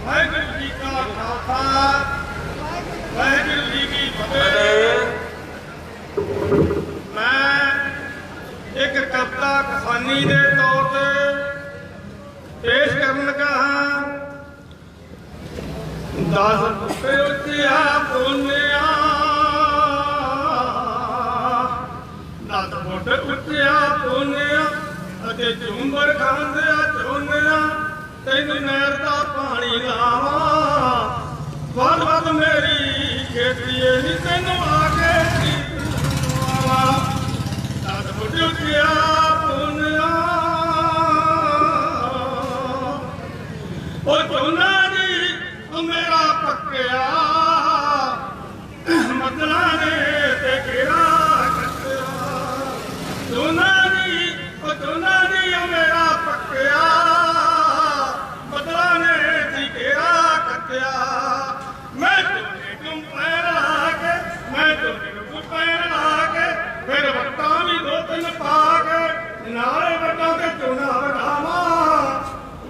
वाहिगुरू जी का खालसा वाहिगुरू जी की फतेह। मैं एक कविता किसानी के तौर पर पेश करन लगा हाँ। 10 बूटे उचिया बोलिया 10 बूटे उचिया बोलिया अते झूंबर खांदिया झोनिया तेन नहर का पानी लावा वध वध मेरी खेती नी तेन आके आवा 10 बूटे उचिया बोलिया ओ झोना जी मेरा पक्या मदला ने ते घेरा कटिया झोना जी मेरा पक्या मदला ने ते घेरा कटिया मैं तुम पैर लाके फिर वट्टा भी 2-3 पाके नाले वट्टा के झोना बढ़ावा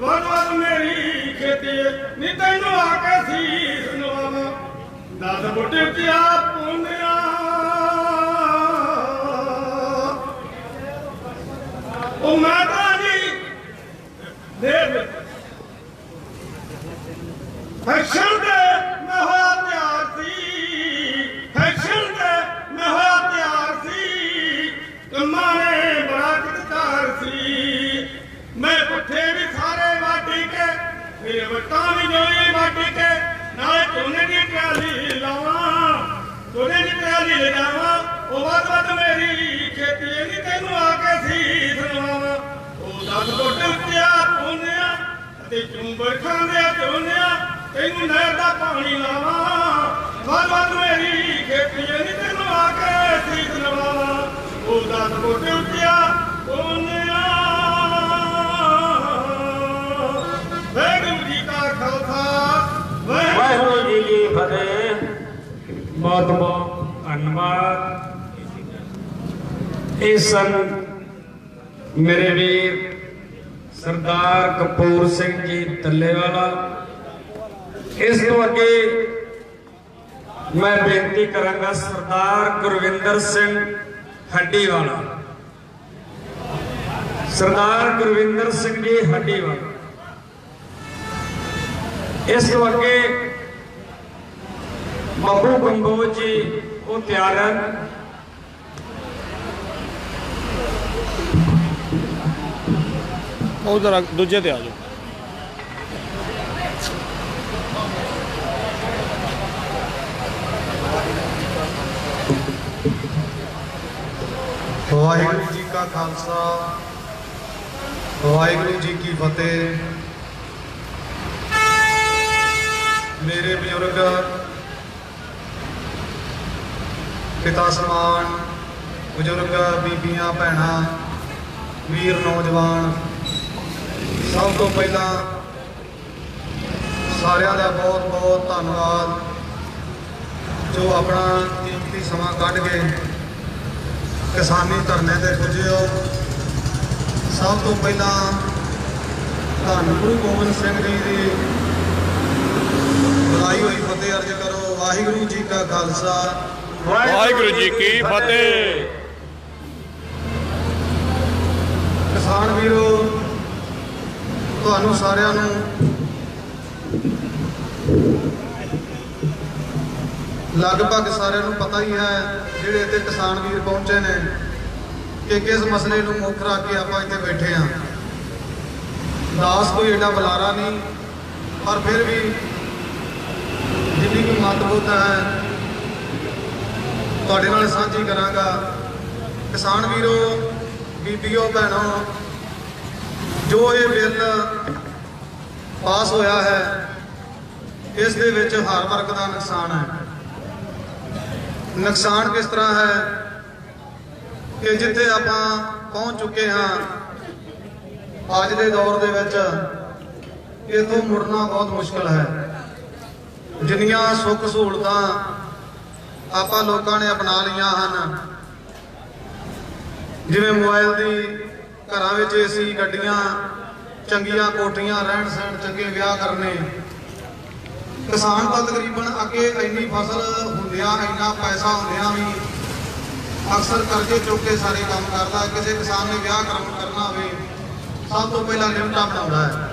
वध वध मेरी खेती नी तैनू आके सीस नवावा 10 बूटे उचिया पूनिया ओ माता जी देव फैशन दे मैं होया तैयार सी फैशन दे मैं होया तैयार सी कम्मा ने बड़ा कितकार सी मैं पुट्ठे भी सारे वाटी के मेरे वट्टा भी जोई वाटी के नाले झोने की ट्राली लावा झोने की ट्राली ले जावा ओ वध वध मेरी खेती नी तैनू आके सीस नवावा ओ 10 बूटे उचिया पूनिया ते झूंबर खांदिया झोनिया तैनू नहर दा पानी लावा वध वध मेरी खेती नी तैनू आके सीस नवावा ओ 10 बूटे उचिया पूनिया। वाहिगुरू जी का खालसा वाहिगुरू जी की फतेह। बहुत बहुत धन्यवाद। ये सन मेरे वीर सरदार कपूर सिंह जी तलेवाला। इस तो अगे मैं बेनती करांगा सरदार गुरविंदर सिंह हड्डीवाला। सरदार गुरविंदर सिंह जी हड्डीवाला। इस तो अगे बाबू कंबोज जी वो तैयार हैं। उधर दूजे ते आ जाओ। वाहिगुरू जी का खालसा वाहिगुरू जी की फतेह। मेरे बुजुर्ग पिता समान बुजुर्ग बीबियां भैणां वीर नौजवान सब तो पहला सारिਆਂ ਦਾ बहुत बहुत धन्यवाद जो अपना कीमती समा कढ़ के किसानी धरने ते पुजे हो। सब तो पहला धन गुरु गोबिंद सिंह जी की बुलाई हुई फतेह अर्ज करो। वाहिगुरू जी का खालसा वाहिगुरू जी की फतेह। किसान वीरो ਤੁਹਾਨੂੰ ਸਾਰਿਆਂ ਨੂੰ ਲਗਭਗ ਸਾਰਿਆਂ ਨੂੰ ਪਤਾ ਹੀ ਹੈ ਜਿਹੜੇ ਇੱਥੇ ਕਿਸਾਨ ਵੀਰ ਪਹੁੰਚੇ ਨੇ ਕਿ ਕਿਸ ਮਸਲੇ ਨੂੰ ਮੁੱਖ ਰੱਖ ਕੇ ਆਪਾਂ ਇੱਥੇ ਬੈਠੇ ਹਾਂ। ਦਾਸ ਕੋਈ ਐਡਾ ਬੁਲਾਰਾ ਨਹੀਂ ਪਰ ਫਿਰ ਵੀ ਜਿੰਨੀ ਵੀ ਮਹੱਤਵਤਾ ਹੈ ਤੁਹਾਡੇ ਨਾਲ ਸਾਂਝੀ ਕਰਾਂਗਾ। ਕਿਸਾਨ ਵੀਰੋ ਬੀਬੀਓ ਭੈਣੋ जो ये बिल पास होया है इस दे विच हर वर्ग का नुकसान है। नुकसान किस तरह है कि जिथे आप पहुँच चुके हाँ अज के दौर दे विच इथों मुड़ना बहुत मुश्किल है। जिन्नियां सुख सहूलतां आपां लोकां ने अपना लिया हैं जिवें मोबाइल की घरां विच एसी गड्डियां चंगियां कोठियां रहन सहन चंगे विआह करने ਕਿਸਾਨ ਤਾਂ ਤਕਰੀਬਨ ਅੱਗੇ ਇੰਨੀ ਫਸਲ ਹੁੰਦਿਆਂ ਇੰਨਾ ਪੈਸਾ ਹੁੰਦਿਆਂ ਵੀ ਅਕਸਰ ਕਰਜ਼ੇ ਚੁੱਕ ਕੇ ਸਾਰੇ ਕੰਮ ਕਰਦਾ। ਕਿਸੇ ਕਿਸਾਨ ਨੇ ਵਿਆਹ ਕਰਨਾ ਹੋਵੇ ਸਭ ਤੋਂ ਪਹਿਲਾਂ ਲਿਮਟਾਂ ਬਣਾਉਂਦਾ ਹੈ।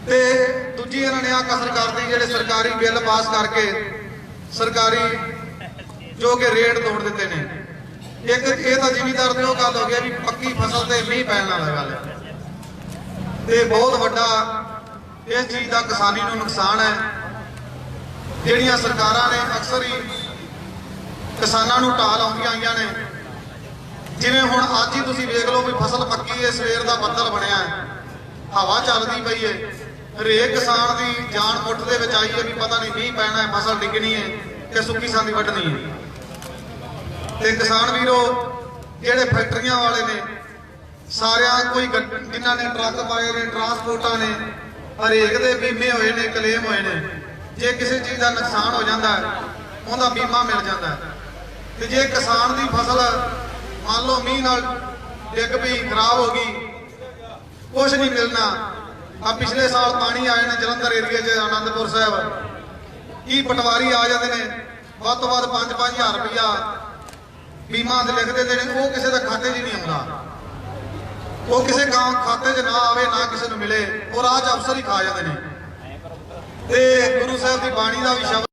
ਤੇ ਦੂਜੀ ਇਹਨਾਂ ਨੇ ਆ ਕਸਰ ਕਰਦੀ ਜਿਹੜੇ ਸਰਕਾਰੀ ਬਿੱਲ ਪਾਸ ਕਰਕੇ ਸਰਕਾਰੀ ਜੋ ਕਿ ਰੇਟ ਤੋੜ ਦਿੱਤੇ ਨੇ। ਇੱਕ ਇਹ ਤਾਂ ਜ਼ਿਮੀਂਦਾਰ ਦੀ ਉਹ ਗੱਲ ਹੋ ਗਈ ਵੀ ਪੱਕੀ ਫਸਲ ਤੇ ਮੀਂਹ ਪੈਣ ਵਾਲਾ ਗੱਲ ਹੈ ਤੇ ਬਹੁਤ ਵੱਡਾ ਇਸ ਚੀਜ਼ ਦਾ ਕਿਸਾਨੀ ਨੂੰ ਨੁਕਸਾਨ ਹੈ। ਜਿਹੜੀਆਂ ਸਰਕਾਰਾਂ ਨੇ ਅਕਸਰ ਹੀ ਕਿਸਾਨਾਂ ਨੂੰ ਢਾਲ ਆਉਂਦੀਆਂ ਆਈਆਂ ਨੇ। ਜਿਵੇਂ ਹੁਣ ਅੱਜ ਹੀ ਤੁਸੀਂ ਵੇਖ ਲਓ ਵੀ ਫਸਲ ਪੱਕੀ ਹੈ, ਸਵੇਰ ਦਾ ਬੱਦਲ ਬਣਿਆ ਹੈ, ਹਵਾ ਚੱਲਦੀ ਪਈ ਹੈ, ਹਰੇਕ ਕਿਸਾਨ ਦੀ ਜਾਨ ਮੁੱਠ ਦੇ ਵਿੱਚ ਆਈ ਹੈ ਵੀ ਪਤਾ ਨਹੀਂ ਮੀਂਹ ਪੈਣਾ ਹੈ, ਫਸਲ ਡਿੱਗਣੀ ਹੈ ਕਿ ਸੁੱਕੀ ਸਾਂਦੀ ਵੱਢਣੀ ਹੈ। ਤੇ ਕਿਸਾਨ ਵੀਰੋ ਜਿਹੜੇ ਫੈਕਟਰੀਆਂ ਵਾਲੇ ਨੇ ਸਾਰਿਆਂ ਕੋਈ ਜਿਨ੍ਹਾਂ ਨੇ ਟਰੱਕ ਪਾਏ ਨੇ, ਟਰਾਂਸਪੋਰਟਾਂ ਨੇ, ਹਰੇਕ ਦੇ ਬੀਮੇ ਹੋਏ ਨੇ, ਕਲੇਮ ਹੋਏ ਨੇ। ਜੇ ਕਿਸੇ ਚੀਜ਼ ਦਾ ਨੁਕਸਾਨ ਹੋ ਜਾਂਦਾ ਉਹਦਾ ਬੀਮਾ ਮਿਲ ਜਾਂਦਾ। ਤੇ ਜੇ ਕਿਸਾਨ ਦੀ ਫਸਲ ਮੰਨ ਲਓ ਮੀਂਹ ਨਾਲ ਡਿੱਗ ਪਈ, ਖਰਾਬ ਹੋ ਗਈ, ਕੁਛ ਨਹੀਂ ਮਿਲਣਾ। ਆ ਪਿਛਲੇ ਸਾਲ ਪਾਣੀ ਆਏ ਨੇ ਜਲੰਧਰ ਏਰੀਆ 'ਚ, ਆਨੰਦਪੁਰ ਸਾਹਿਬ, ਕੀ ਪਟਵਾਰੀ ਆ ਜਾਂਦੇ ਨੇ, ਵੱਧ ਤੋਂ ਵੱਧ 5-5000 ਰੁਪਇਆ ਬੀਮਾ ਦੇ ਲਿਖ ਦਿੰਦੇ ਨੇ। ਉਹ ਕਿਸੇ ਦਾ ਖਾਤੇ 'ਚ ਨਹੀਂ ਆਉਂਦਾ, ਉਹ ਕਿਸੇ ਖਾਤੇ 'ਚ ਨਾ ਆਵੇ, ਨਾ ਕਿਸੇ ਨੂੰ ਮਿਲੇ, ਉਹ ਰਾਜ ਅਫਸਰ ਹੀ ਖਾ ਜਾਂਦੇ ਨੇ। ਤੇ ਗੁਰੂ ਸਾਹਿਬ ਦੀ ਬਾਣੀ ਦਾ ਵੀ ਸ਼ਬਦ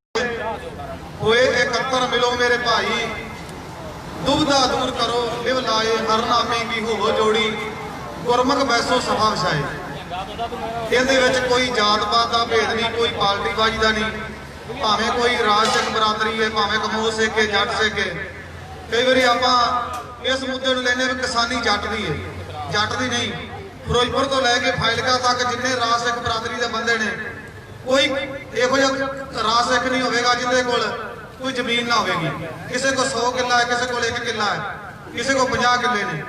ਹੋਏ ਇਕੱਤਰ ਮਿਲੋ ਮੇਰੇ ਭਾਈ, ਦੁਬਦਾ ਦੂਰ ਕਰੋ ਲਿਵ ਲਾਏ, ਹਰ ਨਾਮੇ ਕੀ ਹੋਵੋ ਜੋੜੀ, ਗੁਰਮੁਖ ਬੈਸੋ ਸਭਾ ਵਿਛਾਏ। ਇਹਦੇ ਵਿੱਚ ਕੋਈ ਜਾਤ ਪਾਤ ਦਾ ਭੇਦ ਨਹੀਂ, ਕੋਈ ਪਾਰਟੀਬਾਜ਼ੀ ਦਾ ਨਹੀਂ। ਭਾਵੇਂ ਕੋਈ ਰਾਜ ਸਿੰਘ ਬਰਾਦਰੀ ਹੈ, ਭਾਵੇਂ ਕਮੋਹ ਸਿੱਖ ਹੈ, ਜੱਟ ਸਿੱਖ ਹੈ। ਕਈ ਵਾਰੀ ਆਪਾਂ ਇਸ ਮੁੱਦੇ ਨੂੰ ਲੈਣੇ ਵੀ ਕਿਸਾਨੀ ਜੱਟ ਦੀ ਹੈ, ਜੱਟ ਦੀ ਨਹੀਂ। ਫਿਰੋਜ਼ਪੁਰ ਤੋਂ ਲੈ ਕੇ ਫਾਜ਼ਿਲਕਾ ਤੱਕ ਜਿੰਨੇ ਰਾਜ ਸਿੱਖ ਬਰਾਦਰੀ ਦੇ ਬੰਦੇ ਨੇ, ਕੋਈ ਇਹੋ ਜਿਹਾ ਰਾਜ ਸਿੱਖ ਨਹੀਂ ਹੋਵੇਗਾ ਜਿਹਦੇ ਕੋਲ ਕੋਈ ਜ਼ਮੀਨ ਨਾ ਹੋਵੇਗੀ। ਕਿਸੇ ਕੋਲ 100 ਕਿੱਲਾ ਹੈ, ਕਿਸੇ ਕੋਲ 1 ਕਿੱਲਾ ਹੈ, ਕਿਸੇ ਕੋਲ 50 ਕਿੱਲੇ ਨੇ।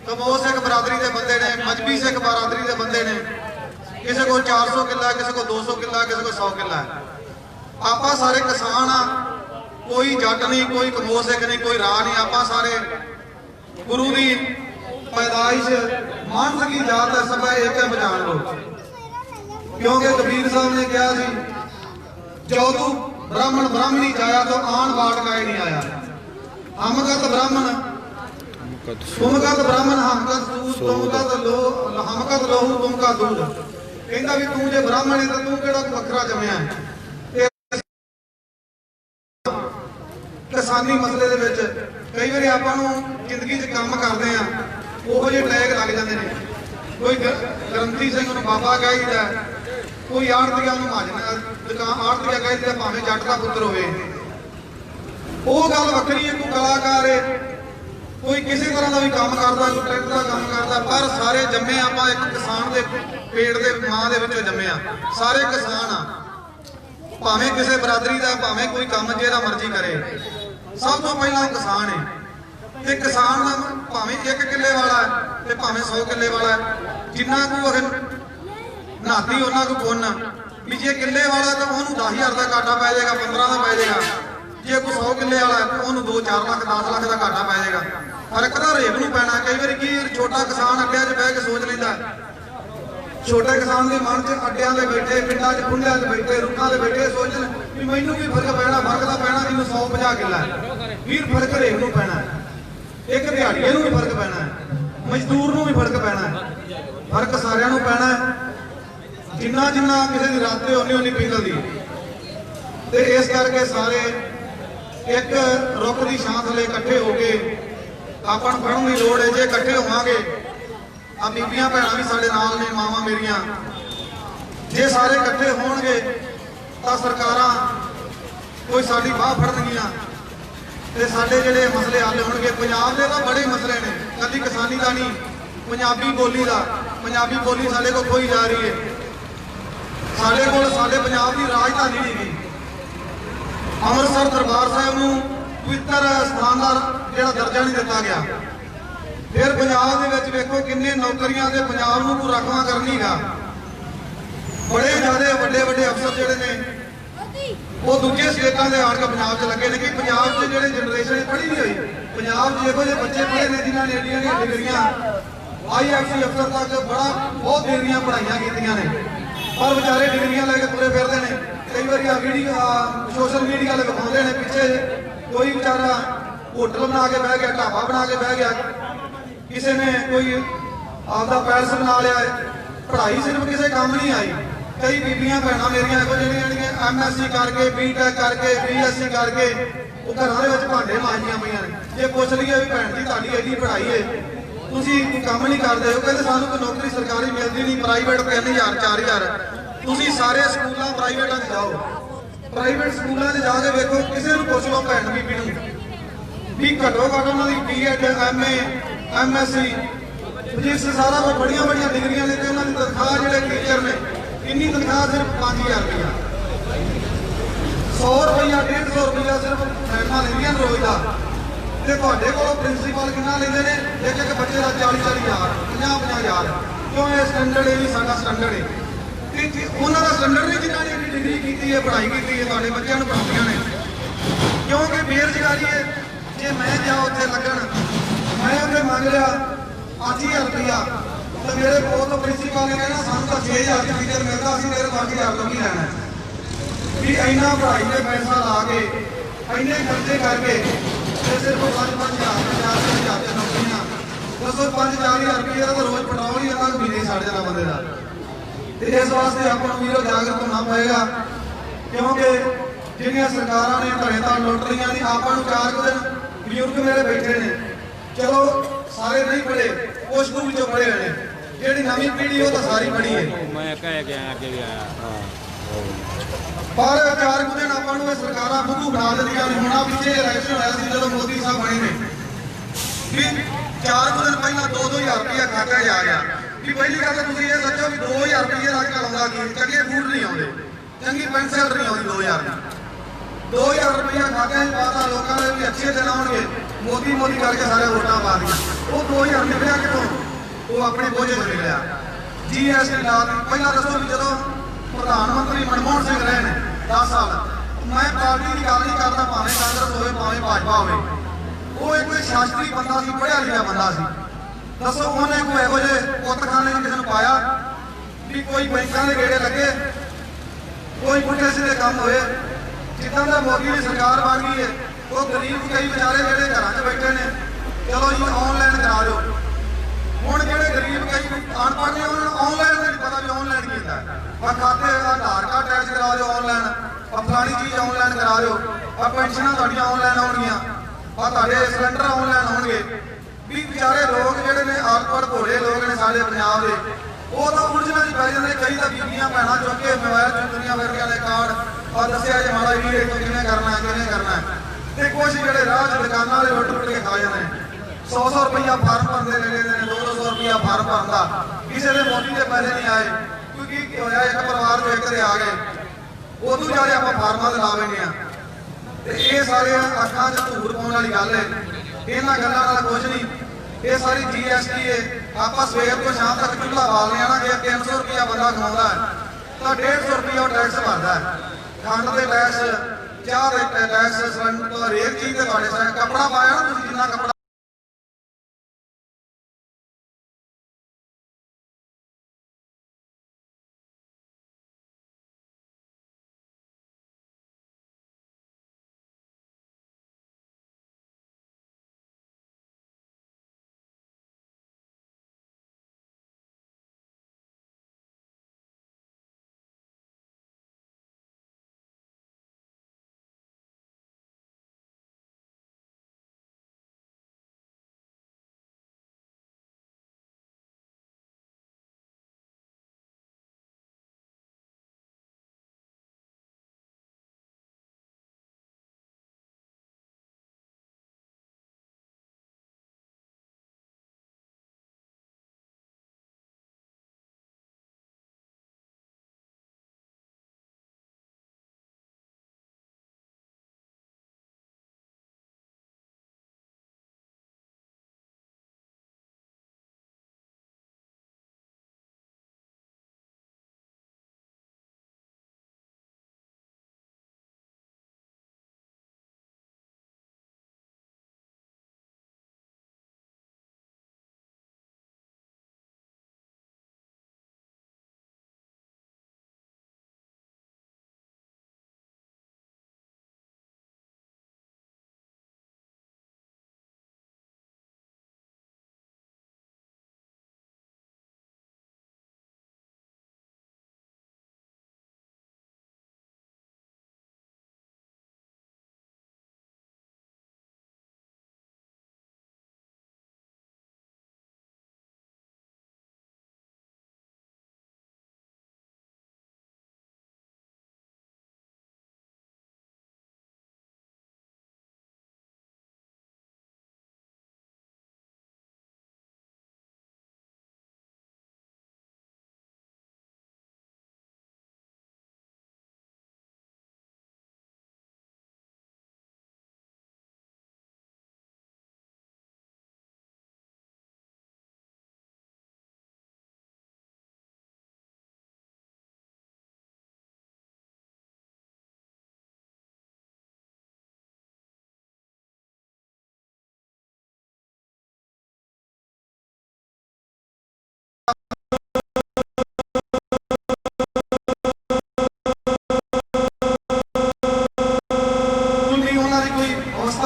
ਕਮੋਹ ਸਿੱਖ ਬਰਾਦਰੀ ਦੇ ਬੰਦੇ ਨੇ, ਮਜ਼੍ਹਬੀ ਸਿੱਖ ਬਰਾਦਰੀ ਦੇ ਬੰਦੇ ਨੇ, ਕਿਸੇ ਕੋਲ 400 ਕਿੱਲਾ, ਕਿਸੇ ਕੋਲ 200 ਕਿੱਲਾ, ਕਿਸੇ ਕੋਲ 100 ਕਿੱਲਾ ਹੈ। ਆਪਾਂ ਸਾਰੇ ਕਿਸਾਨ ਆ, ਕੋਈ ਜੱਟ ਨਹੀਂ, ਕੋਈ ਕਮੋ ਸਿੱਖ ਨਹੀਂ, ਕੋਈ ਰਾਹ ਨਹੀਂ। ਆਪਾਂ ਸਾਰੇ ਗੁਰੂ ਦੀ ਪੈਦਾਇਸ਼ ਮਾਨਸ ਕੀ ਜਾਤ ਹੈ, ਸਭੈ ਏਕ ਹੈ ਬਜਾਨ ਲੋ। क्योंकि कबीर साहब ने कहा सी, जो तू ब्राह्मण ब्राह्मणी जाया तो आन बाट का ही नहीं आया। हमकत ब्राह्मण तुमकत ब्राह्मण हमकत दूध तुमकत लो हमकत लोहू तुमका दूध। कहता भी तू जे ब्राह्मण है तो तू केड़ा वखरा जमया है। किसानी मसले दे विच कई बार आपां नूं जिंदगी च काम करदे आ ओहो जे टैग लग जांदे ने। कोई ग्रंथी सिंह नूं बाबा कहीदा, कोई आड़तिया महाजन दुकान आड़तिया कहते भावे जट का पुत्र होवे। वो गल वखरी है, कोई कलाकार है, कोई किसी तरह का भी काम करता, कोई ट्रैक्टर का काम करता, पर सारे जम्मे आपां एक किसान के पेट के मां दे विचों जम्मे आ। सारे किसान आ, भावे किसी बरादरी का, भावे कोई काम जिहड़ा मर्जी करे, सब तो पहला किसान है। ते किसान भावे 1 किले वाला है ते भावे 100 किले वाला है, जिन्ना को नाती उन्होंने को पुन भी जे किले वाला तो उन्होंने 10,000 का घाटा पै जाएगा, 15 का पै जाएगा। जे कोई 100 किले वाला है तो उन्होंने 2-4 लाख 10 लाख का घाटा पै जाएगा। फर्क तो हरेक नूं पैना। कई बार की छोटा किसान अड्डिया च बह के सोच लेंदा, छोटे किसान के मन च अड्डिया से बैठे, पिंडा च खुंडिया च बैठे, रुखा से बैठे सोचन भी मैनूं भी फर्क पैना। फर्क तो पैना जिन्होंने 150 किला है, वीर फर्क हरेक नूं पैना। एक दिहाड़ीए नूं भी फर्क पैना है, मजदूर नूं भी फर्क पैना है, फर्क सारिਆਂ ਨੂੰ पैना है। जिन्ना जिन्ना किसी की रातें उन्नी उन्नी पिघलती। तो इस करके सारे एक रुख की छां थले इकट्ठे होके अपन पढ़न की लोड़ है। जे इकट्ठे होवांगे, आ बीबियां भैणां भी साडे नाल ने, मावां मेरियां, जे सारे इकट्ठे होणगे तां सरकारां कोई साडी बाह फड़नगियां ते साडे जिहड़े मसले हल होणगे। पंजाब दे तां बड़े मसले ने, कदी किसानी दा नहीं, पंजाबी बोली दा। पंजाबी बोली साडे कोल खोई जा रही है। साडे कोल साडे पंजाब की राजधानी नहीं गई। अमृतसर दरबार साहिब नूं पवित्र स्थान का जिहड़ा दर्जा नहीं दिता गया। फिर पंजाब दे विच वेखो किन्ने नौकरियां ते पंजाब नूं कोई राखवा करनी गा। बड़े ज़्यादा वड्डे वड्डे अफसर जिहड़े ने वो दूजे स्टेटां दे आण के पंजाब च लगे ने कि पंजाब च जिहड़ी जनरेशन पढ़ी नहीं हुई। पंजाब च इहो जिहे बच्चे पढ़े ने जिन्हां ने एडियां डिग्रियां IFC अफसर तक बड़ा बहुत देरियां पढ़ाइयां कीतियां ने, पर बेचारे डिग्रियां लैके तुरे फिरदे ने। कई बार वीडियो सोशल मीडिया वाले विखाते हैं, पिछे कोई बेचारा होटल बना के बह गया, ढाबा बना के बह गया, किसी ने कोई आपका पैलेस बना लिया है। पढ़ाई सिर्फ किसी काम नहीं आई। कई बीबियां भैणां मेरियां इहो जिहड़ियां MSc करके, BTech करके, BSc करके वो घरां दे विच भांडे मांजदियां पईयां ने। जे पुछ लईए भी भैण जी तुहाडी एडी पढ़ाई है, तुसीं काम नहीं करदे, वो कहंदे सानूं कोई नौकरी सरकारी मिलदी नहीं, प्राइवेट 3,000 4,000। तुसीं सारे स्कूलों प्राइवेटां 'च जाओ, प्राइवेट स्कूलों 'च जाके वेखो, किसी नूं पुछ लो भैण बीबी नूं भी घट्टो घट्ट उन्हां दी B.Ed MA MSc जिस सारा वो बड़ियां बड़ियां डिग्रियां ने, उन्हां दी तनख्वाह जिहड़े टीचर ने इन्नी तनख्वाह सिर्फ 5,000 रुपया, 100 रुपया 150 रुपया सिर्फ मैडमां लैंदियां रोज का। ते तुहाडे कोलों प्रिंसीपल किन्ना लैंदे ने? एक एक बच्चे का 40,000 50,000। क्यों? ये स्टैंडर्ड है, साडा स्टैंडर्ड है। उन्होंने स्टैंडर्ड नहीं जिन्होंने इन्नी डिग्री की है, पढ़ाई की है, तुहाडे बच्चों को पढ़ाउंदियां ने। क्योंकि बेरोजगारी है। जे मैं जा उत्थे लगन, मैं उत्थे मंग लिया 5,000 रुपया, तो मेरे कोल तो प्रिंसीपल ने कहना सानूं तो 6,000 टीचर मिलता, असीं तेरे 5,000 तो की लैना भी। इन्ना पढ़ाई का पैसा ला के इन्ने खर्चे करके सिर्फ 5,000 50,000 नौकरियां, दसो 5,000 रुपये का तो रोज पेट्रोल ही अलग महीने सड़ जाना बंदे का। इस वास्ते आपको वीरों जागृत होना पड़ेगा, क्योंकि जिन्हें सरकारों ने धड़े ताड़ लुट रही थी। आपको 4 दिन बजुर्ग मेरे बैठे ने, चलो सारे नहीं पढ़े, कुछ को भी पढ़े हुए हैं, जी नवी पीढ़ी वो तो सारी पढ़ी है। पर 4 दिन आपको सरकारां फुगू बना दिंदियां ने। हुण पिछे इलैक्शन होया जो मोदी साहब बने ने, भी 4 दिन पहला 2-2 हज़ार रुपया खाता जा गया। भी पहली गल तो तुसीं ये सोचो भी 2,000 रुपये अजकल आउंदा की चंगे फूड नहीं आउंदे, चंगी पेंशन नहीं आउंदी। 2,000 रुपया खाते पाता लोगों ने भी अच्छे दिन आउणगे, मोदी मोदी करके सारे वोटां पा दियां। वो 2,000 निकलिया कितों? वो अपने बोझे से निकलिया। GST ला दी। पहला दसो भी जो प्रधानमंत्री मनमोहन सिंह रहे ने 10 साल, मैं पार्टी की गल नहीं करता, भावें कांग्रेस होवे भावें भाजपा होवे, वो एक शास्त्री बंदा सी, पढ़िया लिखिया बंदा सी। दसो उन्हें कोई इहो जिहे पुत्तखाने च किसी नूं पाया भी कोई बैंकां दे गेड़े लगे, कोई पुट्ठे सीधे काम होए। जिद्दां दा मोदी की सरकार बन गई है, वो गरीब कई बेचारे जिहड़े घरां 'च बैठे ने, चलो जी ऑनलाइन करा दो। हुण जिहड़े गरीब कई अनपढ़ ने उन्हां नूं ऑनलाइन नहीं पता भी ऑनलाइन की हुंदा है। खाते आधार कार्ड टैक्स करा दो ऑनलाइन, फलानी चीज़ ऑनलाइन करा दो, पेंशनां तुहाडियां ऑनलाइन आउणगीਆਂ, तुहाडे सिलेंडर ऑनलाइन आउणगे। भी बेचारे लोग जिहड़े ने अनपढ़ भोले लोग ने साडे पंजाब दे, वो तो उलझना ही पै जाते। कई तो बीबियां भैणां चुक के मोबाइल चुकदियां फिरदियां ने कार्ड और दस्सिया जे माड़ा वीर इत्थों किवें करना है। ते कुछ जिहड़े राह च दुकानां वाले लुੱਟ के खा जाते हैं। 100 रुपया फार्म भरते ले लेते हैं, 200 रुपया फार्म भरदा। किसी के मोदी के पैसे नहीं आए, क्योंकि होया एक परिवार जो एक आ गए, उदों जाके आप फार्मां ते ला बैठे हैं। ये सारे अखां च धूड़ पाउण वाली गल है, इन्हां गल्लां नाल कुछ नहीं। ये सारी GST है, आप सवेर को शाम तक चूल्हा बाल लिया। जे 300 रुपया बंदा कमाता है तो 150 रुपया टैक्स भरता है। खंड के टैक्स, चाह के टैक्स, सिलेंडर, हरेक चीज़ के कपड़ा पाया ना, तुसीं जिन्ना कपड़ा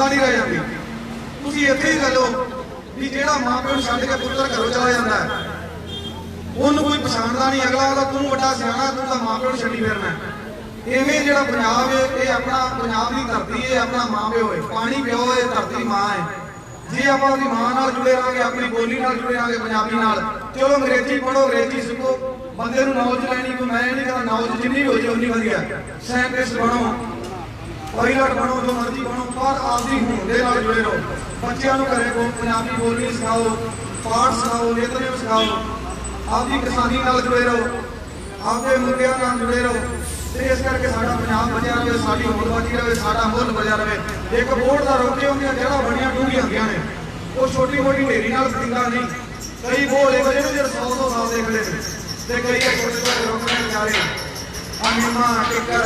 नहीं रह जाती। तुसीं इत्थे ही गलो भी जिहड़ा मां प्यो नूं छड्ड के पुत्तर घरों चला जाता है, उन्होंने कोई पछाणदा नहीं। अगला आता तू वड्डा सियाणा, तू तां मां प्यो नूं छड्डी फिरना। इवें जिहड़ा पंजाब है, ये अपना पंजाब की धरती है, अपना मां प्यो है, पानी प्यो है, धरती मां है। जे आप अपनी मां नाल जुड़े रहांगे, अपनी बोली नाल जुड़े रहांगे, पंजाबी नाल, चलो अंग्रेजी पढ़ो, अंग्रेजी सीखो, बंदे नूं नॉलेज लैनी कोई मैं नहीं कहता, नॉलेज जिन्नी हो जाए उन्नी वधिया। साइंटिस्ट बनो, पायलट बनो, जो मर्जी बनो, पर आपकी होंद दे नाल जुड़े रहो। बच्चों को घरे को पंजाबी बोलनी सिखाओ, पाठ सिखाओ, नितनेम सिखाओ, आपकी किसानी नाल जुड़े रहो, आपके मुद्दों नाल जुड़े रहो। तो इस करके साडा पंजाब बचिया रहे, साडी होंद बची रहे, साडा मुल्क बचिया रहे। एक बोर्ड का रोके होंगे जगह बड़ियां डूंघियां होंदियां ने, वो छोटी मोटी ढेरी नाल सटिंगा नहीं। कई बोल एक जो 100 साल देख ले, कई छोटे छोटे रोके बेचारे अमीमा टिकर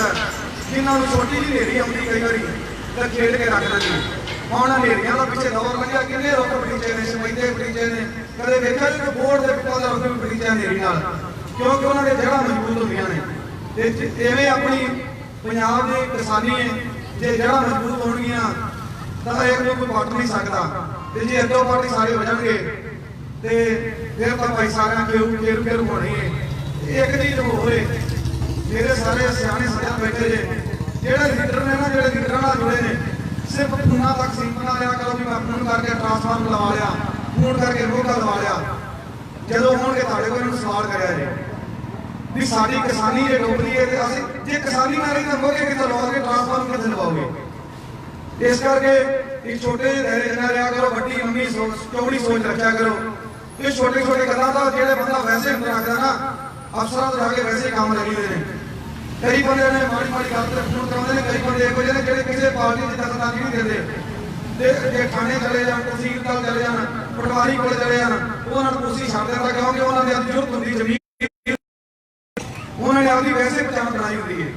ਜਿਨ੍ਹਾਂ ਨੂੰ ਛੋਟੀ ਜਿਹੀ ਹਨੇਰੀ ਆਉਂਦੀ ਕਈ ਵਾਰੀ ਤਾਂ ਖੇਡ ਕੇ ਰੱਖ ਦਿੰਦੇ। ਹੁਣ ਹਨੇਰੀਆਂ ਦਾ ਪਿੱਛੇ ਦੌਰ ਲੰਘਿਆ, ਕਿੰਨੇ ਰੁੱਖ ਬਗੀਚੇ ਨੇ, ਸਮੈਦੇ ਬਗੀਚੇ ਨੇ, ਕਦੇ ਵੇਖਿਆ ਜੀ ਕਿ ਬੋਰਡ ਦੇ ਪਿੱਛੇ ਦਾ ਰੁੱਖ ਬਗੀਚਾ ਹਨੇਰੀ ਨਾਲ, ਕਿਉਂਕਿ ਉਹਨਾਂ ਦੇ ਜੜ੍ਹਾਂ ਮਜ਼ਬੂਤ ਹੁੰਦੀਆਂ ਨੇ। ਤੇ ਐਵੇਂ ਆਪਣੀ ਪੰਜਾਬ ਦੀ ਕਿਸਾਨੀ ਹੈ, ਜੇ ਜੜ੍ਹਾਂ ਮਜ਼ਬੂਤ ਹੋਣਗੀਆਂ ਤਾਂ ਇੱਕ ਨੂੰ ਕੋਈ ਵੱਟ ਨਹੀਂ ਸਕਦਾ। ਤੇ ਜੇ ਅੱਡੋ ਪਾਰਟੀ ਸਾਰੇ ਹੋ ਜਾਣਗੇ ਤੇ ਫਿਰ ਤਾਂ ਭਾਈ ਸਾਰਿਆਂ ਖੇਰ ਹੋਣੀ ਹੈ। ਇੱਕ ਚੀਜ਼ ਹੋਰ ਹੈ, ਮੇਰੇ ਸਾਰੇ ਸਿਆਣੇ ਸੱਜਣ ਬੈਠੇ ਜੇ, ਜਿਹੜੇ ਲੀਡਰ ਨੇ ਨਾ, ਜਿਹੜੇ ਲੀਡਰਾਂ ਨਾਲ ਜੁੜੇ ਨੇ, ਸਿਰਫ ਫੋਨਾਂ ਤੱਕ ਸੀਮਤ ਨਾ ਰਿਹਾ ਕਰੋ ਵੀ ਮੈਂ ਫੋਨ ਕਰਕੇ ਟਰਾਂਸਫਾਰਮਰ ਲਵਾ ਲਿਆ, ਫੋਨ ਕਰਕੇ ਮੋਗਾ ਲਵਾ ਲਿਆ। ਜਦੋਂ ਹੋਣਗੇ ਤੁਹਾਡੇ ਕੋਲ ਇਹਨੂੰ ਸਵਾਲ ਕਰਿਆ ਜੇ ਵੀ ਸਾਡੀ ਕਿਸਾਨੀ ਜੇ ਡੁੱਬਦੀ ਹੈ ਤੇ ਅਸੀਂ ਜੇ ਕਿਸਾਨੀ ਨਾ ਰਹੀ ਤਾਂ ਮੋਗੇ ਕਿੱਥੇ ਲਵਾਓਗੇ, ਟਰਾਂਸਫਾਰਮਰ ਕਿੱਥੇ ਲਵਾਓਗੇ। ਇਸ ਕਰਕੇ ਇੱਕ ਛੋਟੇ ਜਿਹੇ ਦਾਇਰੇ ਨਾਲ ਰਿਹਾ ਕਰੋ, ਵੱਡੀ ਲੰਮੀ ਚੌੜੀ ਸੋਚ ਰੱਖਿਆ ਕਰੋ। ਇਹ ਛੋਟੇ ਛੋਟੇ ਗੱਲਾਂ ਦਾ ਜਿਹੜੇ ਬੰਦਾ ਵੈਸੇ ਅੰਦਰ ਰੱਖਦਾ ਨਾ, ਅਫਸਰਾਂ ਤੋਂ ਜਾ ਕੇ ਵੈਸੇ ਹੀ ਕੰਮ ਲੱਗੀ ਹੋਏ ਨੇ। ਕਈ ਬੰਦੇ ਨੇ ਮਾੜੀ ਗੱਲ ਤੇ ਫੋਨ ਕਰਾਉਂਦੇ ਨੇ, ਕਈ ਬੰਦੇ ਇਹੋ ਜਿਹੇ ਨੇ ਜਿਹੜੇ ਕਿਸੇ ਪਾਰਟੀ ਦੀ ਦਖਲਅੰਦਾਜ਼ੀ ਨਹੀਂ ਦਿੰਦੇ। ਤੇ ਜੇ ਥਾਣੇ ਚਲੇ ਜਾਣ, ਤਹਿਸੀਲਦਾਰ ਚਲੇ ਜਾਣ, ਪਟਵਾਰੀ ਕੋਲ ਚਲੇ ਜਾਣ, ਉਹਨਾਂ ਨੂੰ ਕੁਰਸੀ ਛੱਡ ਦਿੰਦਾ, ਕਿਉਂਕਿ ਉਹਨਾਂ ਦੀ ਜ਼ਰੂਰਤ ਹੁੰਦੀ ਜ਼ਮੀਨ, ਉਹਨਾਂ ਨੇ ਆਪਦੀ ਵੈਸੇ ਪਛਾਣ ਬਣਾਈ ਹੁੰਦੀ ਹੈ।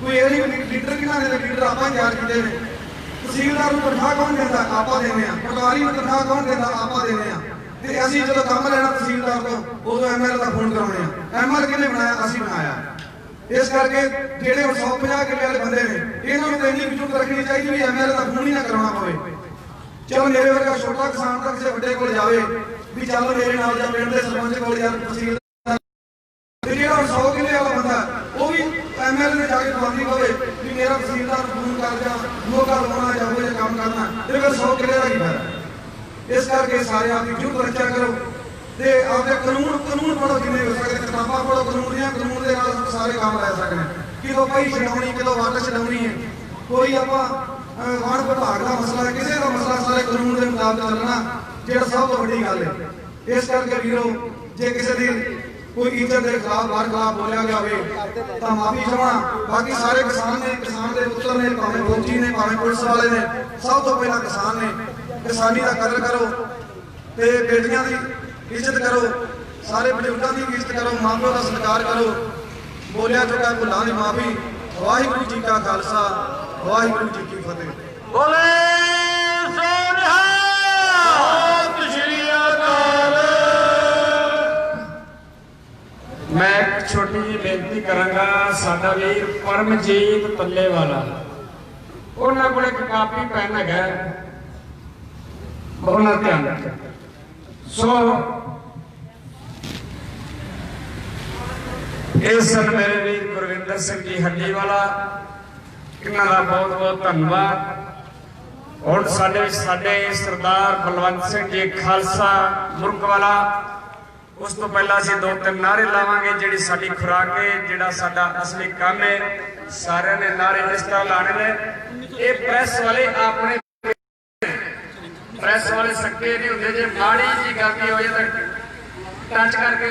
ਕੋਈ ਇਹ ਨਹੀਂ ਲੀਡਰ ਕਿਹਨਾਂ ਦੇ, ਲੀਡਰ ਆਪਾਂ ਤਿਆਰ ਕੀਤੇ ਨੇ। ਤਹਿਸੀਲਦਾਰ ਨੂੰ ਤਨਖਾਹ ਕੌਣ ਦਿੰਦਾ? ਆਪਾਂ ਦਿੰਦੇ ਹਾਂ। ਪਟਵਾਰੀ ਨੂੰ ਤਨਖਾਹ ਕੌਣ ਦਿੰਦਾ? ਆਪਾਂ ਦਿੰਦੇ ਹਾਂ। ਤੇ ਅਸੀਂ ਜਦੋਂ ਕੰਮ ਲੈਣਾ ਤਹਿਸੀਲਦਾਰ ਤੋਂ, ਉਦੋਂ ਐਮਐਲਏ ਦਾ ਫੋਨ ਕਰਾਉਣੇ ਆ। ਐਮਐਲਏ ਕਿਹਨੇ ਬਣਾਇਆ? ਅਸੀਂ ਬਣਾਇਆ। ਇਸ ਕਰਕੇ ਜਿਹੜੇ 150 ਕਿੱਲੇ ਵਾਲੇ ਬੰਦੇ ਨੇ, ਇਹਨਾਂ ਨੂੰ ਤਾਂ ਇੰਨੀ ਵਿਚੁੱਕ ਰੱਖਣੀ ਚਾਹੀਦੀ ਵੀ ਐਮਐਲਏ ਦਾ ਫੋਨ ਹੀ ਨਾ ਕਰਾਉਣਾ ਪਵੇ। ਚਲੋ ਮੇਰੇ ਵਰਗਾ ਛੋਟਾ ਕਿਸਾਨ ਤਾਂ ਕਿਸੇ ਵੱਡੇ ਕੋਲ ਜਾਵੇ ਵੀ ਚੱਲ ਮੇਰੇ ਨਾਲ ਜਾਂ ਪਿੰਡ ਦੇ ਸਰਪੰਚ ਕੋਲ ਜਾਂ ਤਹਿਸੀਲਦਾਰ, ਤੇ ਜਿਹੜਾ 100 ਕਿੱਲੇ ਵਾਲਾ ਬੰਦਾ ਉਹ ਵੀ ਐਮਐਲਏ ਨੇ ਜਾ ਕੇ ਦਵਾਨੀ ਪਵੇ ਵੀ ਮੇਰਾ ਤਹਿਸੀਲਦਾਰ ਫੋਨ ਕਰ ਜਾ, ਮੋਗਾ ਲਵਾਉਣਾ ਜਾਂ ਉਹ ਕੰਮ ਕਰਨਾ, ਤੇ ਫਿਰ 100 ਕਿੱਲੇ ਦਾ ਕੀ ਫਾਇਦਾ। ਇਸ ਕਰਕੇ ਸਾਰੇ ਆਪਣੀ ਜੁੱਟ ਰੱਖਿਆ ਕਰੋ ਤੇ ਆਪਦੇ ਕਾਨੂੰਨ ਪੜ੍ਹੋ, ਜਿੰਨੇ ਹੋ ਸਕਦੇ ਕਿਤਾਬਾਂ ਪੜ੍ਹੋ ਕਾਨੂੰਨ ਦੀਆਂ, ਕਾਨੂੰਨ ਦੇ ਨਾਲ ਸਾਰੇ ਕੰਮ ਲੈ ਸਕਦੇ। ਕਿਦੋਂ ਪਈ ਛਡਾਉਣੀ, ਕਿਦੋਂ ਵੱਟ ਛਡਾਉਣੀ ਹੈ, ਕੋਈ ਆਪਾਂ ਵਣ ਵਿਭਾਗ ਦਾ ਮਸਲਾ ਹੈ, ਕਿਸੇ ਦਾ ਮਸਲਾ, ਸਾਰੇ ਕਾਨੂੰਨ ਦੇ ਮੁਤਾਬਕ ਚੱਲਣਾ ਜਿਹੜਾ ਸਭ ਤੋਂ ਵੱਡੀ ਗੱਲ ਹੈ। ਇਸ ਕਰਕੇ ਵੀਰੋ, ਜੇ ਕਿਸੇ ਦੀ ਕੋਈ ਇੱਜ਼ਤ ਦੇ ਖਿਲਾਫ ਬਾਹਰ ਖਿਲਾਫ ਬੋਲਿਆ ਗਿਆ ਹੋਵੇ ਤਾਂ ਮਾਫੀ ਚਾਹਣਾ। ਬਾਕੀ ਸਾਰੇ ਕਿਸਾਨ ਨੇ, ਕਿਸਾਨ ਦੇ ਪੁੱਤਰ ਨੇ, ਭਾਵੇਂ ਫੌਜੀ ਨੇ, ਭਾਵੇਂ ਪੁਲਿਸ ਵਾਲੇ ਨੇ, ਸਭ ਤੋਂ ਪਹਿਲਾਂ ਕਿਸਾਨ ਨੇ। ਕਿਸਾਨੀ ਦਾ ਕਦਰ ਕਰੋ ਤੇ ਬੇਟੀਆਂ ਦੀ ਇੱਜ਼ਤ ਕਰੋ, ਸਾਰੇ ਬਜ਼ੁਰਗਾਂ ਦੀ ਇੱਜ਼ਤ ਕਰੋ, ਮਾਂ ਪਿਓ ਦਾ ਸਤਿਕਾਰ ਕਰੋ। ਬੋਲਿਆ ਚੁੱਕਾ ਭੁੱਲਾਂ ਦੀ ਮਾਫੀ। ਵਾਹਿਗੁਰੂ ਜੀ ਕਾ ਖਾਲਸਾ, ਵਾਹਿਗੁਰੂ ਜੀ ਕੀ ਫਤਿਹ। ਬੋਲੇ ਸੋ ਨਿਹਾਲ, ਸਤਿ ਸ਼੍ਰੀ ਅਕਾਲ। ਮੈਂ ਇੱਕ ਛੋਟੀ ਜਿਹੀ ਬੇਨਤੀ ਕਰਾਂਗਾ। ਸਾਡਾ ਵੀਰ ਪਰਮਜੀਤ ਪੱਲੇਵਾਲਾ, ਉਹਨਾਂ ਕੋਲ ਇੱਕ ਕਾਪੀ ਪੈਨ ਹੈਗਾ, ਉਹਨਾਂ ਧਿਆਨ ਰੱਖਿਆ। ਸੋ ਇਸ ਸਨ ਮੇਰੇ ਵੀਰ ਗੁਰਵਿੰਦਰ ਸਿੰਘ ਜੀ ਹੱਡੀਵਾਲਾ, ਇਹਨਾਂ ਦਾ ਬਹੁਤ ਬਹੁਤ ਧੰਨਵਾਦ। ਹੁਣ ਸਾਡੇ ਵਿੱਚ ਸਾਡੇ ਸਰਦਾਰ ਬਲਵੰਤ ਸਿੰਘ ਜੀ ਖਾਲਸਾ ਮੁਰਕਵਾਲਾ। ਉਸ ਤੋਂ ਪਹਿਲਾਂ ਅਸੀਂ 2-3 ਨਾਅਰੇ ਲਾਵਾਂਗੇ, ਜਿਹੜੀ ਸਾਡੀ ਖੁਰਾਕ ਹੈ, ਜਿਹੜਾ ਸਾਡਾ ਅਸਲੀ ਕੰਮ ਹੈ। ਸਾਰਿਆਂ ਨੇ ਨਾਅਰੇ ਇਸ ਤਰ੍ਹਾਂ ਲਾਣੇ ਨੇ। ਇਹ ਪ੍ਰੈਸ ਵਾਲੇ ਆਪਣੇ ਪ੍ਰੈਸ ਵਾਲੇ ਸੱਕੇ ਨਹੀਂ ਹੁੰਦੇ, ਜੇ ਮਾੜੀ ਜੀ ਗਲਤੀ ਹੋ ਜਾਏ ਤਾਂ ਟੱਚ ਕਰਕੇ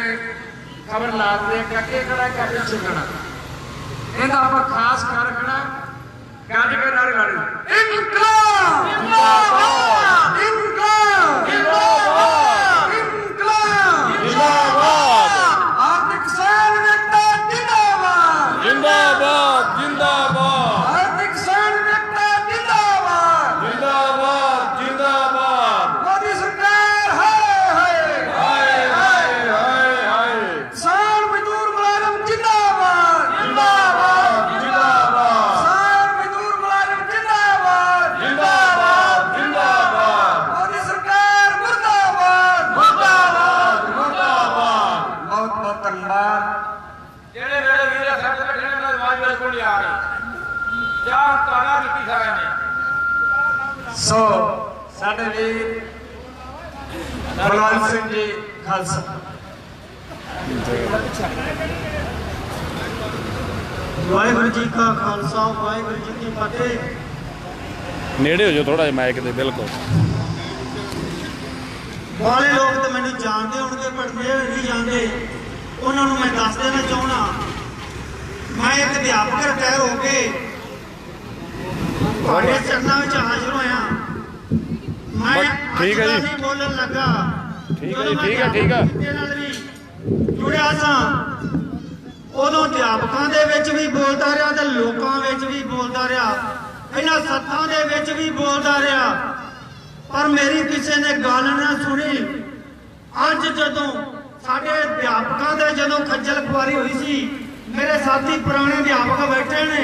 ਖਬਰ ਲਾ ਦਿੰਦੇ ਆ, ਕੱਕੇ ਖੜਾ ਕਰਕੇ ਛੁੱਟਣਾ। ਇਹਦਾ ਆਪਾਂ ਖਾਸ ਕਰ ਰੱਖਣਾ, ਗੱਜ ਕੇ ਨਾਰੇ ਲਾਣੇ। ਇਨਕਲਾਬ ਜਿੰਦਾਬਾਦ, ਇਨਕਲਾਬ ਜਿੰਦਾਬਾਦ, ਇਨਕਲਾਬ ਜਿੰਦਾਬਾਦ, ਆਰਥਿਕ ਕਿਸਾਨ ਨੇਤਾ ਜਿੰਦਾਬਾਦ, ਜਿੰਦਾਬਾਦ ਜਿੰਦਾਬਾਦ ਆਰਥਿਕ ਕਿਸਾਨ ਨੇਤਾ ਜਿੰਦਾਬਾਦ, ਜਿੰਦਾਬਾਦ ਜਿੰਦਾਬਾਦ। ਮੋਦੀ ਸਰਕਾਰ ਹਾਏ ਹਾਏ ਹਾਏ ਹਾਏ ਹਾਏ ਕਿਸਾਨ ਮਜ਼ਦੂਰ ਮੁਲਾਜ਼ਮ ਜਿੰਦਾਬਾਦ, ਜਿੰਦਾਬਾਦ ਜਿੰਦਾਬਾਦ ਕਿਸਾਨ ਮਜ਼ਦੂਰ ਮੁਲਾਜ਼ਮ ਜਿੰਦਾਬਾਦ, ਜਿੰਦਾਬਾਦ ਜਿੰਦਾਬਾਦ ਮੋਦੀ ਸਰਕਾਰ ਮੁਰਦਾਬਾਦ, ਮੁਰਦਾਬਾਦ ਮੁਰਦਾਬਾਦ। ਬਹੁਤ ਬਹੁਤ ਧੰਨਵਾਦ। ਜਿਹੜੇ ਮੇਰੇ ਵੀਰ ਸਾਡੇ ਬੈਠੇ ਨੇ, ਉਹਨਾਂ ਦੀ ਆਵਾਜ਼ ਮੇਰੇ ਕੋਲ ਨਹੀਂ ਆ ਰਹੀ। ਚਾਹ ਤਾਰਾ ਦਿੱਤੀ ਸਾਰਿਆਂ ਨੇ। ਸੋ ਸਾਡੇ ਵੀਰ ਬਲਵੰਤ ਸਿੰਘ ਜੀ ਖਾਲਸਾ। ਵਾਹਿਗੁਰੂ ਜੀ ਕਾ ਖਾਲਸਾ, ਵਾਹਿਗੁਰੂ ਜੀ ਕੀ ਫਤਿਹ। ਨੇੜੇ ਹੋ ਜਾਓ ਥੋੜਾ ਜਿਹਾ ਮਾਈਕ ਦੇ, ਬਿਲਕੁਲ। ਬਾਲੇ ਲੋਕ ਤਾਂ ਮੈਨੂੰ ਜਾਣਦੇ ਹੋਣਗੇ, ਪਰ ਜਿਹੜੇ ਨਹੀਂ ਜਾਣਦੇ ਉਹਨਾਂ ਨੂੰ ਮੈਂ ਦੱਸ ਦੇਣਾ ਚਾਹੁੰਦਾ। ਮੈਂ ਇੱਕ ਅਧਿਆਪਕ ਰਿਟਾਇਰ ਹੋ ਕੇ ਤੁਹਾਡੇ ਚਰਨਾਂ ਵਿੱਚ ਹਾਜ਼ਰ ਹੋਇਆ। ਮੈਂ ਠੀਕ ਹੈ ਜੀ। ਅੱਜ ਦਾ ਹੀ ਬੋਲਣ ਲੱਗਾ। ਠੀਕ ਹੈ ਜੀ, ਜਦੋਂ ਮੈਂ ਠੀਕ ਹੈ, ਠੀਕ ਹੈ। ਅਧਿਆਪਕ ਕਿੱਤੇ ਨਾਲ ਵੀ ਜੁੜਿਆ ਸਾਂ, ਉਦੋਂ ਅਧਿਆਪਕਾਂ ਦੇ ਵਿੱਚ ਵੀ ਬੋਲਦਾ ਰਿਹਾ ਤੇ ਲੋਕਾਂ ਵਿੱਚ ਵੀ ਬੋਲਦਾ ਰਿਹਾ, ਇਹਨਾਂ ਸੱਥਾਂ ਦੇ ਵਿੱਚ ਵੀ ਬੋਲਦਾ ਰਿਹਾ, ਪਰ ਮੇਰੀ ਕਿਸੇ ਨੇ ਗੱਲ ਨਾ ਸੁਣੀ। ਅੱਜ ਜਦੋਂ ਸਾਡੇ ਅਧਿਆਪਕਾਂ ਦੇ ਜਦੋਂ ਖੱਜਲ ਖੁਆਰੀ ਹੋਈ ਸੀ, ਮੇਰੇ ਸਾਥੀ ਪੁਰਾਣੇ ਅਧਿਆਪਕ ਬੈਠੇ ਨੇ,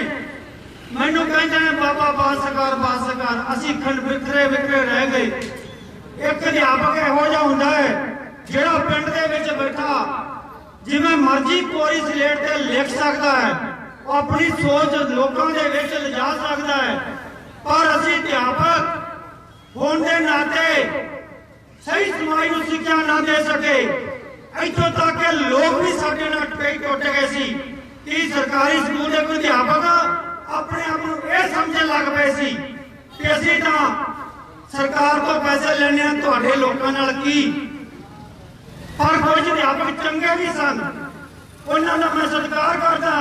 ਮੈਨੂੰ ਕਹਿੰਦੇ ਨੇ ਬਾਬਾ ਬਸ ਕਰ, ਅਸੀਂ ਵਿਖਰੇ ਰਹਿ ਗਏ। ਇੱਕ ਅਧਿਆਪਕ ਇਹੋ ਜਿਹਾ ਹੁੰਦਾ ਹੈ ਜਿਹੜਾ ਪਿੰਡ ਦੇ ਵਿੱਚ ਬੈਠਾ ਜਿਵੇਂ ਮਰਜ਼ੀ ਕੋਰੀ ਸਲੇਟ ਤੇ ਲਿਖ ਸਕਦਾ ਹੈ, ਉਹ ਆਪਣੀ ਸੋਚ ਲੋਕਾਂ ਦੇ ਵਿੱਚ ਲਿਜਾ ਸਕਦਾ ਹੈ, ਪਰ ਅਸੀਂ ਅਧਿਆਪਕ ਹੋਣ ਦੇ ਨਾਤੇ ਸਹੀ ਸਮਾਜ ਨੂੰ ਸਿੱਖਿਆ ਨਾ ਦੇ ਸਕੇ। ਇੱਥੋਂ ਤੱਕ ਕਿ ਲੋਕ ਵੀ ਸਾਡੇ ਨਾਲ ਟੁੱਟ ਗਏ ਸੀ ਕਿ ਸਰਕਾਰੀ ਸਕੂਲ ਦੇ ਕੋਈ ਅਧਿਆਪਕ ਆਪਣੇ ਆਪ ਨੂੰ ਇਹ ਸਮਝਣ ਲੱਗ ਪਏ ਸੀ ਕਿ ਅਸੀਂ ਤਾਂ ਸਰਕਾਰ ਤੋਂ ਪੈਸੇ ਲੈਣੇ ਆ, ਤੁਹਾਡੇ ਲੋਕਾਂ ਨਾਲ ਕੀ। ਪਰ ਕੁਝ ਅਧਿਆਪਕ ਚੰਗੇ ਵੀ ਸਨ, ਉਹਨਾਂ ਦਾ ਮੈਂ ਸਤਿਕਾਰ ਕਰਦਾ।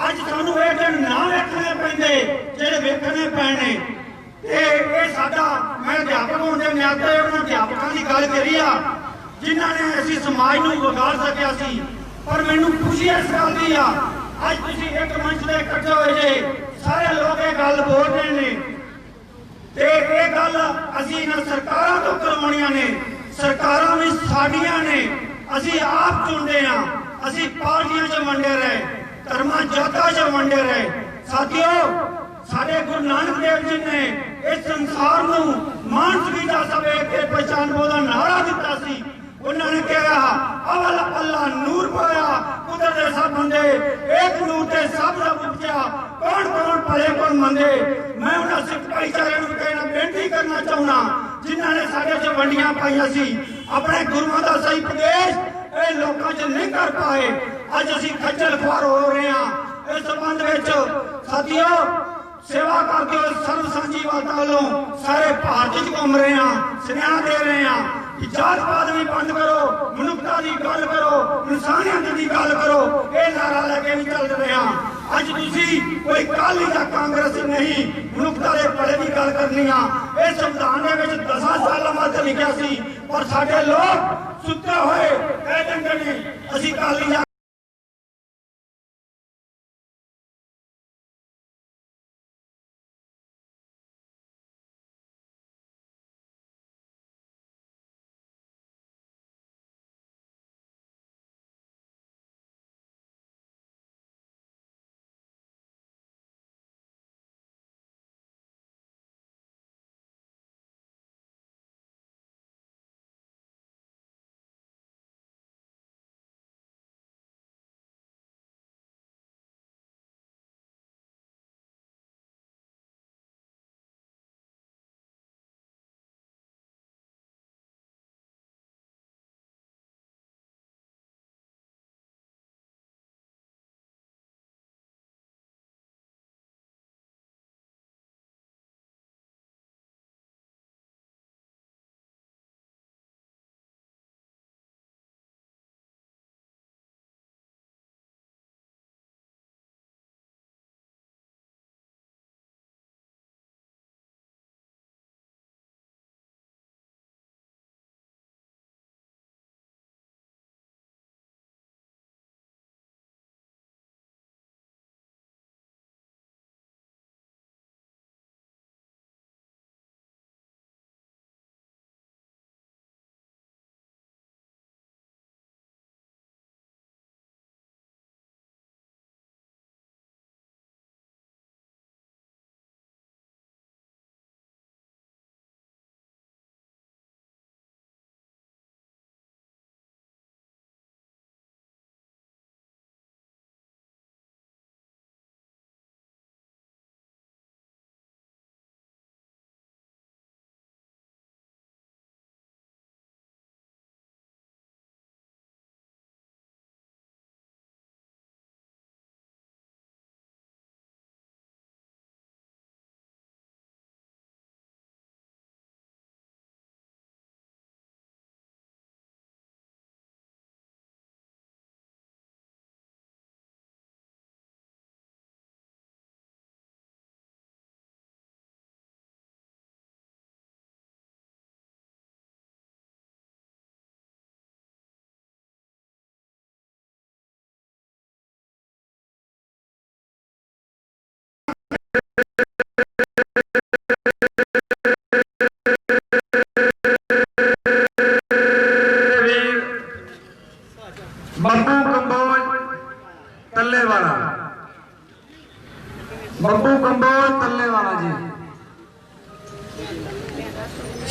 ਅੱਜ ਤੁਹਾਨੂੰ ਇਹ ਦਿਨ ਨਾ ਵੇਖਣੇ ਪੈਂਦੇ ਜਿਹੜੇ ਵੇਖਣੇ ਪੈਣੇ, ਤੇ ਇਹ ਸਾਡਾ, ਮੈਂ ਅਧਿਆਪਕ ਹੋਣ ਦੇ ਨਾਤੇ ਉਹਨਾਂ ਅਧਿਆਪਕਾਂ ਦੀ ਗੱਲ ਕਰੀ ਆ ਜਿਨ੍ਹਾਂ ਨੇ ਅਸੀਂ ਸਮਾਜ ਨੂੰ ਵਿਗਾੜ ਸਕਿਆ ਸੀ। ਪਰ ਮੈਨੂੰ ਖੁਸ਼ੀ ਇਸ ਗੱਲ ਦੀ ਆ ਅੱਜ ਤੁਸੀਂ ਇੱਕ ਮੰਚ ਤੇ ਇਕੱਠੇ ਹੋਏ ਜੇ, ਸਾਰੇ ਲੋਕ ਇਹ ਗੱਲ ਬੋਲ ਰਹੇ ਨੇ, ਤੇ ਇਹ ਗੱਲ ਅਸੀਂ ਇਹਨਾਂ ਸਰਕਾਰਾਂ ਤੋਂ ਕਰਵਾਉਣੀਆਂ ਨੇ। ਸਰਕਾਰਾਂ ਵੀ ਸਾਡੀਆਂ ਨੇ, ਅਸੀਂ ਆਪ ਚੁਣਦੇ ਆ, ਅਸੀਂ ਪਾਰਟੀਆਂ 'ਚ ਵੰਡੇ ਰਹੇ, ਧਰਮਾਂ ਜਾਤਾਂ 'ਚ ਵੰਡੇ ਰਹੇ। ਸਾਥੀਓ, ਸਾਡੇ ਗੁਰੂ ਨਾਨਕ ਦੇਵ ਜੀ ਨੇ ਇਸ ਸੰਸਾਰ ਨੂੰ ਮਾਨਵੀ ਦਾ ਸਭ ਇੱਕ ਪਛਾਣੋ ਦਾ ਨਾਰਾ ਦਿੱਤਾ ਸੀ। ਉਹਨਾਂ ਨੇ ਕਿਹਾ ਅਵਲ ਅੱਲਾ ਨੂਰ ਪਾਇਆ, ਕੁਦਰਤ ਦੇ ਸਭ ਬੰਦੇ ਇੱਕ ਨੂਰ ਤੇ ਸਭ ਦਾ ਉਪਜਿਆ, ਕੌਣ ਭਲੇ ਕੌਣ ਮੰਦੇ। ਮੈਂ ਉਹਨਾਂ ਸਿੱਖ ਭਾਈਚਾਰੇ ਨੂੰ ਕਹਿਣਾ ਬੇਨਤੀ ਕਰਨਾ ਚਾਹੁੰਦਾ ਜਿਨ੍ਹਾਂ ਨੇ ਸਾਡੇ 'ਚ ਵੰਡੀਆਂ ਪਾਈਆਂ ਸੀ, ਆਪਣੇ ਗੁਰੂਆਂ ਦਾ ਸਹੀ ਉਪਦੇਸ਼ ਇਹ ਲੋਕਾਂ 'ਚ ਨਹੀਂ ਕਰ ਪਾਏ। ਅੱਜ ਅਸੀਂ ਖੱਜਲ ਖੁਆਰ ਹੋ ਰਹੇ ਹਾਂ। ਇਸ ਸੰਬੰਧ ਵਿੱਚ ਸਾਥੀਓ, ਸੇਵਾ ਕਰਦੇ ਹੋਏ ਸਰਬ ਸਾਂਝੀਵਾਲਤਾ ਵੱਲੋਂ ਸਾਰੇ ਭਾਰਤ 'ਚ ਘੁੰਮ ਰਹੇ ਹਾਂ, ਸੁਨੇਹਾ ਦੇ ਰਹੇ ਹਾਂ ਕਿ ਜਾਤ ਪਾਤ ਵੀ ਬੰਦ ਕਰੋ, ਮਨੁੱਖਤਾ ਦੀ ਗੱਲ ਕਰੋ, ਇਨਸਾਨੀਅਤ ਦੀ ਗੱਲ ਕਰੋ। ਇਹ ਨਾਰਾ ਲੈ ਕੇ ਵੀ ਚੱਲ ਰਹੇ ਹਾਂ। ਅੱਜ ਤੁਸੀਂ ਕੋਈ ਕਾਲੀ ਜਾਂ ਕਾਂਗਰਸੀ ਨਹੀਂ, ਮਨੁੱਖਤਾ ਦੇ ਭਲੇ ਦੀ ਗੱਲ ਕਰਨੀ ਆ। ਇਹ ਸੰਵਿਧਾਨ ਦੇ ਵਿੱਚ 10 ਸਾਲਾਂ ਬਾਅਦ ਲਿਖਿਆ ਸੀ, ਪਰ ਸਾਡੇ ਲੋਕ ਸੁੱਤੇ ਹੋਏ ਇਹ ਕਹਿੰਦੇ ਨੇ ਅਸੀਂ ਕਾਲੀ ਜਾਂ ਬੱਬੂ ਕੰਬੋਜ ਤੱਲੇਵਾਲਾ, ਬੱਬੂ ਕੰਬੋਜ ਤੱਲੇਵਾਲਾ ਜੀ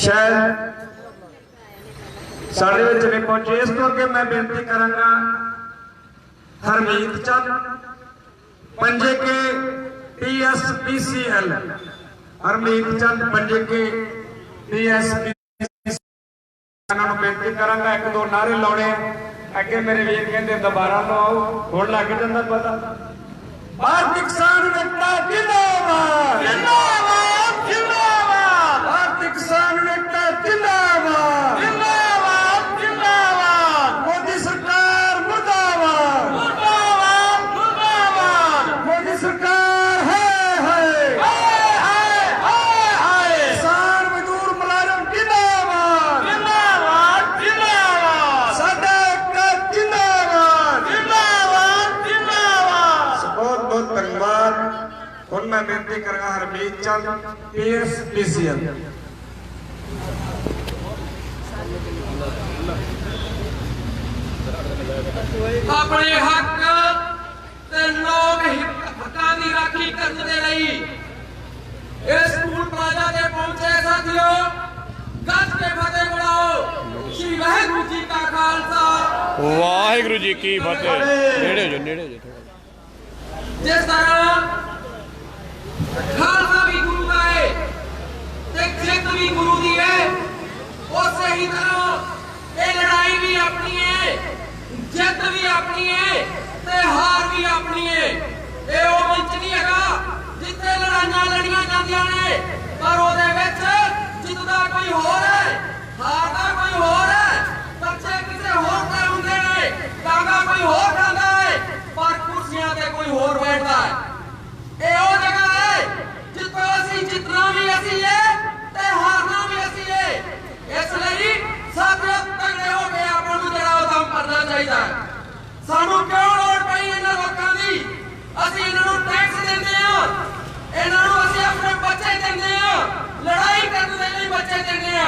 ਸ਼ਾਇਦ ਸਾਡੇ ਵਿੱਚ ਨਹੀਂ ਪਹੁੰਚੇ। ਇਸ ਤੋਂ ਅੱਗੇ ਮੈਂ ਬੇਨਤੀ ਕਰਾਂਗਾ ਹਰਮੀਤ ਚੰਦ ਪੰਜੇ ਕੇ PSPCL, ਹਰਮੀਤ ਚੰਦ ਪੰਜੇ ਕੇ PSPCL ਇਹਨਾਂ ਨੂੰ ਬੇਨਤੀ ਕਰਾਂਗਾ ਇੱਕ ਦੋ ਨਾਰੇ ਲਾਉਣੇ। ਅੱਗੇ ਮੇਰੇ ਵੀਰ ਕਹਿੰਦੇ ਦੁਬਾਰਾ ਲਵਾਓ, ਹੁਣ ਲੱਗ ਜਾਂਦਾ ਪਤਾ। ਭਾਰਤੀ ਕਿਸਾਨ ਨੇਤਾ ਜਿੰਦਾਬਾਦ ਜਿੰਦਾਬਾਦ ਜਿੰਦਾਬਾਦ, ਭਾਰਤੀ ਕਿਸਾਨ ਨੇਤਾ ਜਿੰਦਾਬਾਦ ਜਿੰਦਾਬਾਦ ਜਿੰਦਾਬਾਦ, ਮੋਦੀ ਸਰਕਾਰ ਮੁਰਦਾਬਾਦ ਮੁਰਦਾਬਾਦ ਮੁਰਦਾਬਾਦ, ਮੋਦੀ ਸਰਕਾਰ ਹੈ ਹਾਏ ਹਾਏ ਹਾਏ, ਕਿਸਾਨ ਮਜ਼ਦੂਰ ਮੁਲਾਜ਼ਮ ਜਿੰਦਾਬਾਦ ਜਿੰਦਾਬਾਦ ਜਿੰਦਾਬਾਦ, ਸਾਡਾ ਇੱਕ ਜਿੰਦਾਬਾਦ ਜਿੰਦਾਬਾਦ ਜਿੰਦਾਬਾਦ। ਬਹੁਤ ਬਹੁਤ ਧੰਨਵਾਦ। ਹੁਣ ਮੈਂ ਬੇਨਤੀ ਕਰਾਂਗਾ ਹਰਮੀਤ ਚੰਦ PSPCL। ਆਪਣੇ ਹੱਕ ਤੇ ਲੋਕ ਹੱਕਾਂ ਦੀ ਰਾਖੀ ਕਰਨ ਦੇ ਲਈ ਇਸ ਸਕੂਲ ਪਲਾਜ਼ਾ ਤੇ ਪਹੁੰਚੇ ਸਾਥੀਓ, ਗੱਜ ਕੇ ਫਤਿਹ ਬੁਲਾਓ। ਸ਼੍ਰੀ ਵਾਹਿਗੁਰੂ ਜੀ ਕਾ ਖਾਲਸਾ ਵਾਹਿਗੁਰੂ ਜੀ ਕੀ ਫਤਿਹ। ਨੇੜੇ ਜੋ ਨੇੜੇ ਜੋ ਥੋੜਾ। ਜਿਸ ਤਰ੍ਹਾਂ ਖਾਲਸਾ ਵੀ ਗੁਰੂ ਦਾ ਹੈ ਤੇ ਜਿੱਤ ਵੀ ਗੁਰੂ ਦੀ ਹੈ, ਉਸੇ ਹੀ ਤਰ੍ਹਾਂ ਇਹ ਲੜਾਈ ਵੀ ਆਪਣੀ ਹੈ, ਜਿੱਤ ਵੀ ਆਪਣੀ ਹੈ ਤੇ ਹਾਰ ਵੀ ਆਪਣੀ ਹੈ। ਇਹ ਉਹ ਮੰਚ ਨਹੀਂ ਹੈਗਾ ਜਿੱਥੇ ਲੜਾਈਆਂ ਲੜੀਆਂ ਜਾਂਦੀਆਂ ਨੇ, ਪਰ ਉਹਦੇ ਵਿੱਚ ਜਿੱਤਦਾ ਕੋਈ ਹੋਰ ਹੈ, ਹਾਰਦਾ ਕੋਈ ਹੋਰ ਹੈ, ਬੱਚੇ ਕਿਸੇ ਹੋਰ ਦੇ ਹੁੰਦੇ ਨੇ, ਕਾਂਗਾ ਕੋਈ ਹੋਰ ਖਾਂਦਾ ਹੈ, ਪਰ ਕੁਰਸੀਆਂ ਤੇ ਕੋਈ ਹੋਰ ਬੈਠਦਾ ਹੈ। ਇਹ ਉਹ ਜਗ੍ਹਾ ਹੈ ਜਿੱਥੋਂ ਅਸੀਂ ਜਿੱਤਣਾ ਵੀ ਅਸੀਂ ਹੈ ਤੇ ਹਾਰਨਾ ਵੀ ਅਸੀਂ ਹੈ। ਇਸ ਲਈ ਸਾਥੀਓ ਤਗੜੇ ਹੋ ਕੇ ਆਪਾਂ ਨੂੰ ਜਿਹੜਾ ਉਹ ਕੰਮ ਕਰਨਾ ਚਾਹੀਦਾ ਹੈ। ਸਾਨੂੰ ਕਿਉਂ ਲੋੜ ਪਈ ਇਹਨਾਂ ਲੋਕਾਂ ਦੀ? ਅਸੀਂ ਇਹਨਾਂ ਨੂੰ ਟੈਕਸ ਦਿੰਦੇ ਆ, ਇਹਨਾਂ ਨੂੰ ਅਸੀਂ ਆਪਣੇ ਬੱਚੇ ਦਿੰਦੇ ਆ, ਲੜਾਈ ਕਰਨ ਦੇ ਲਈ ਬੱਚੇ ਦਿੰਦੇ ਆ,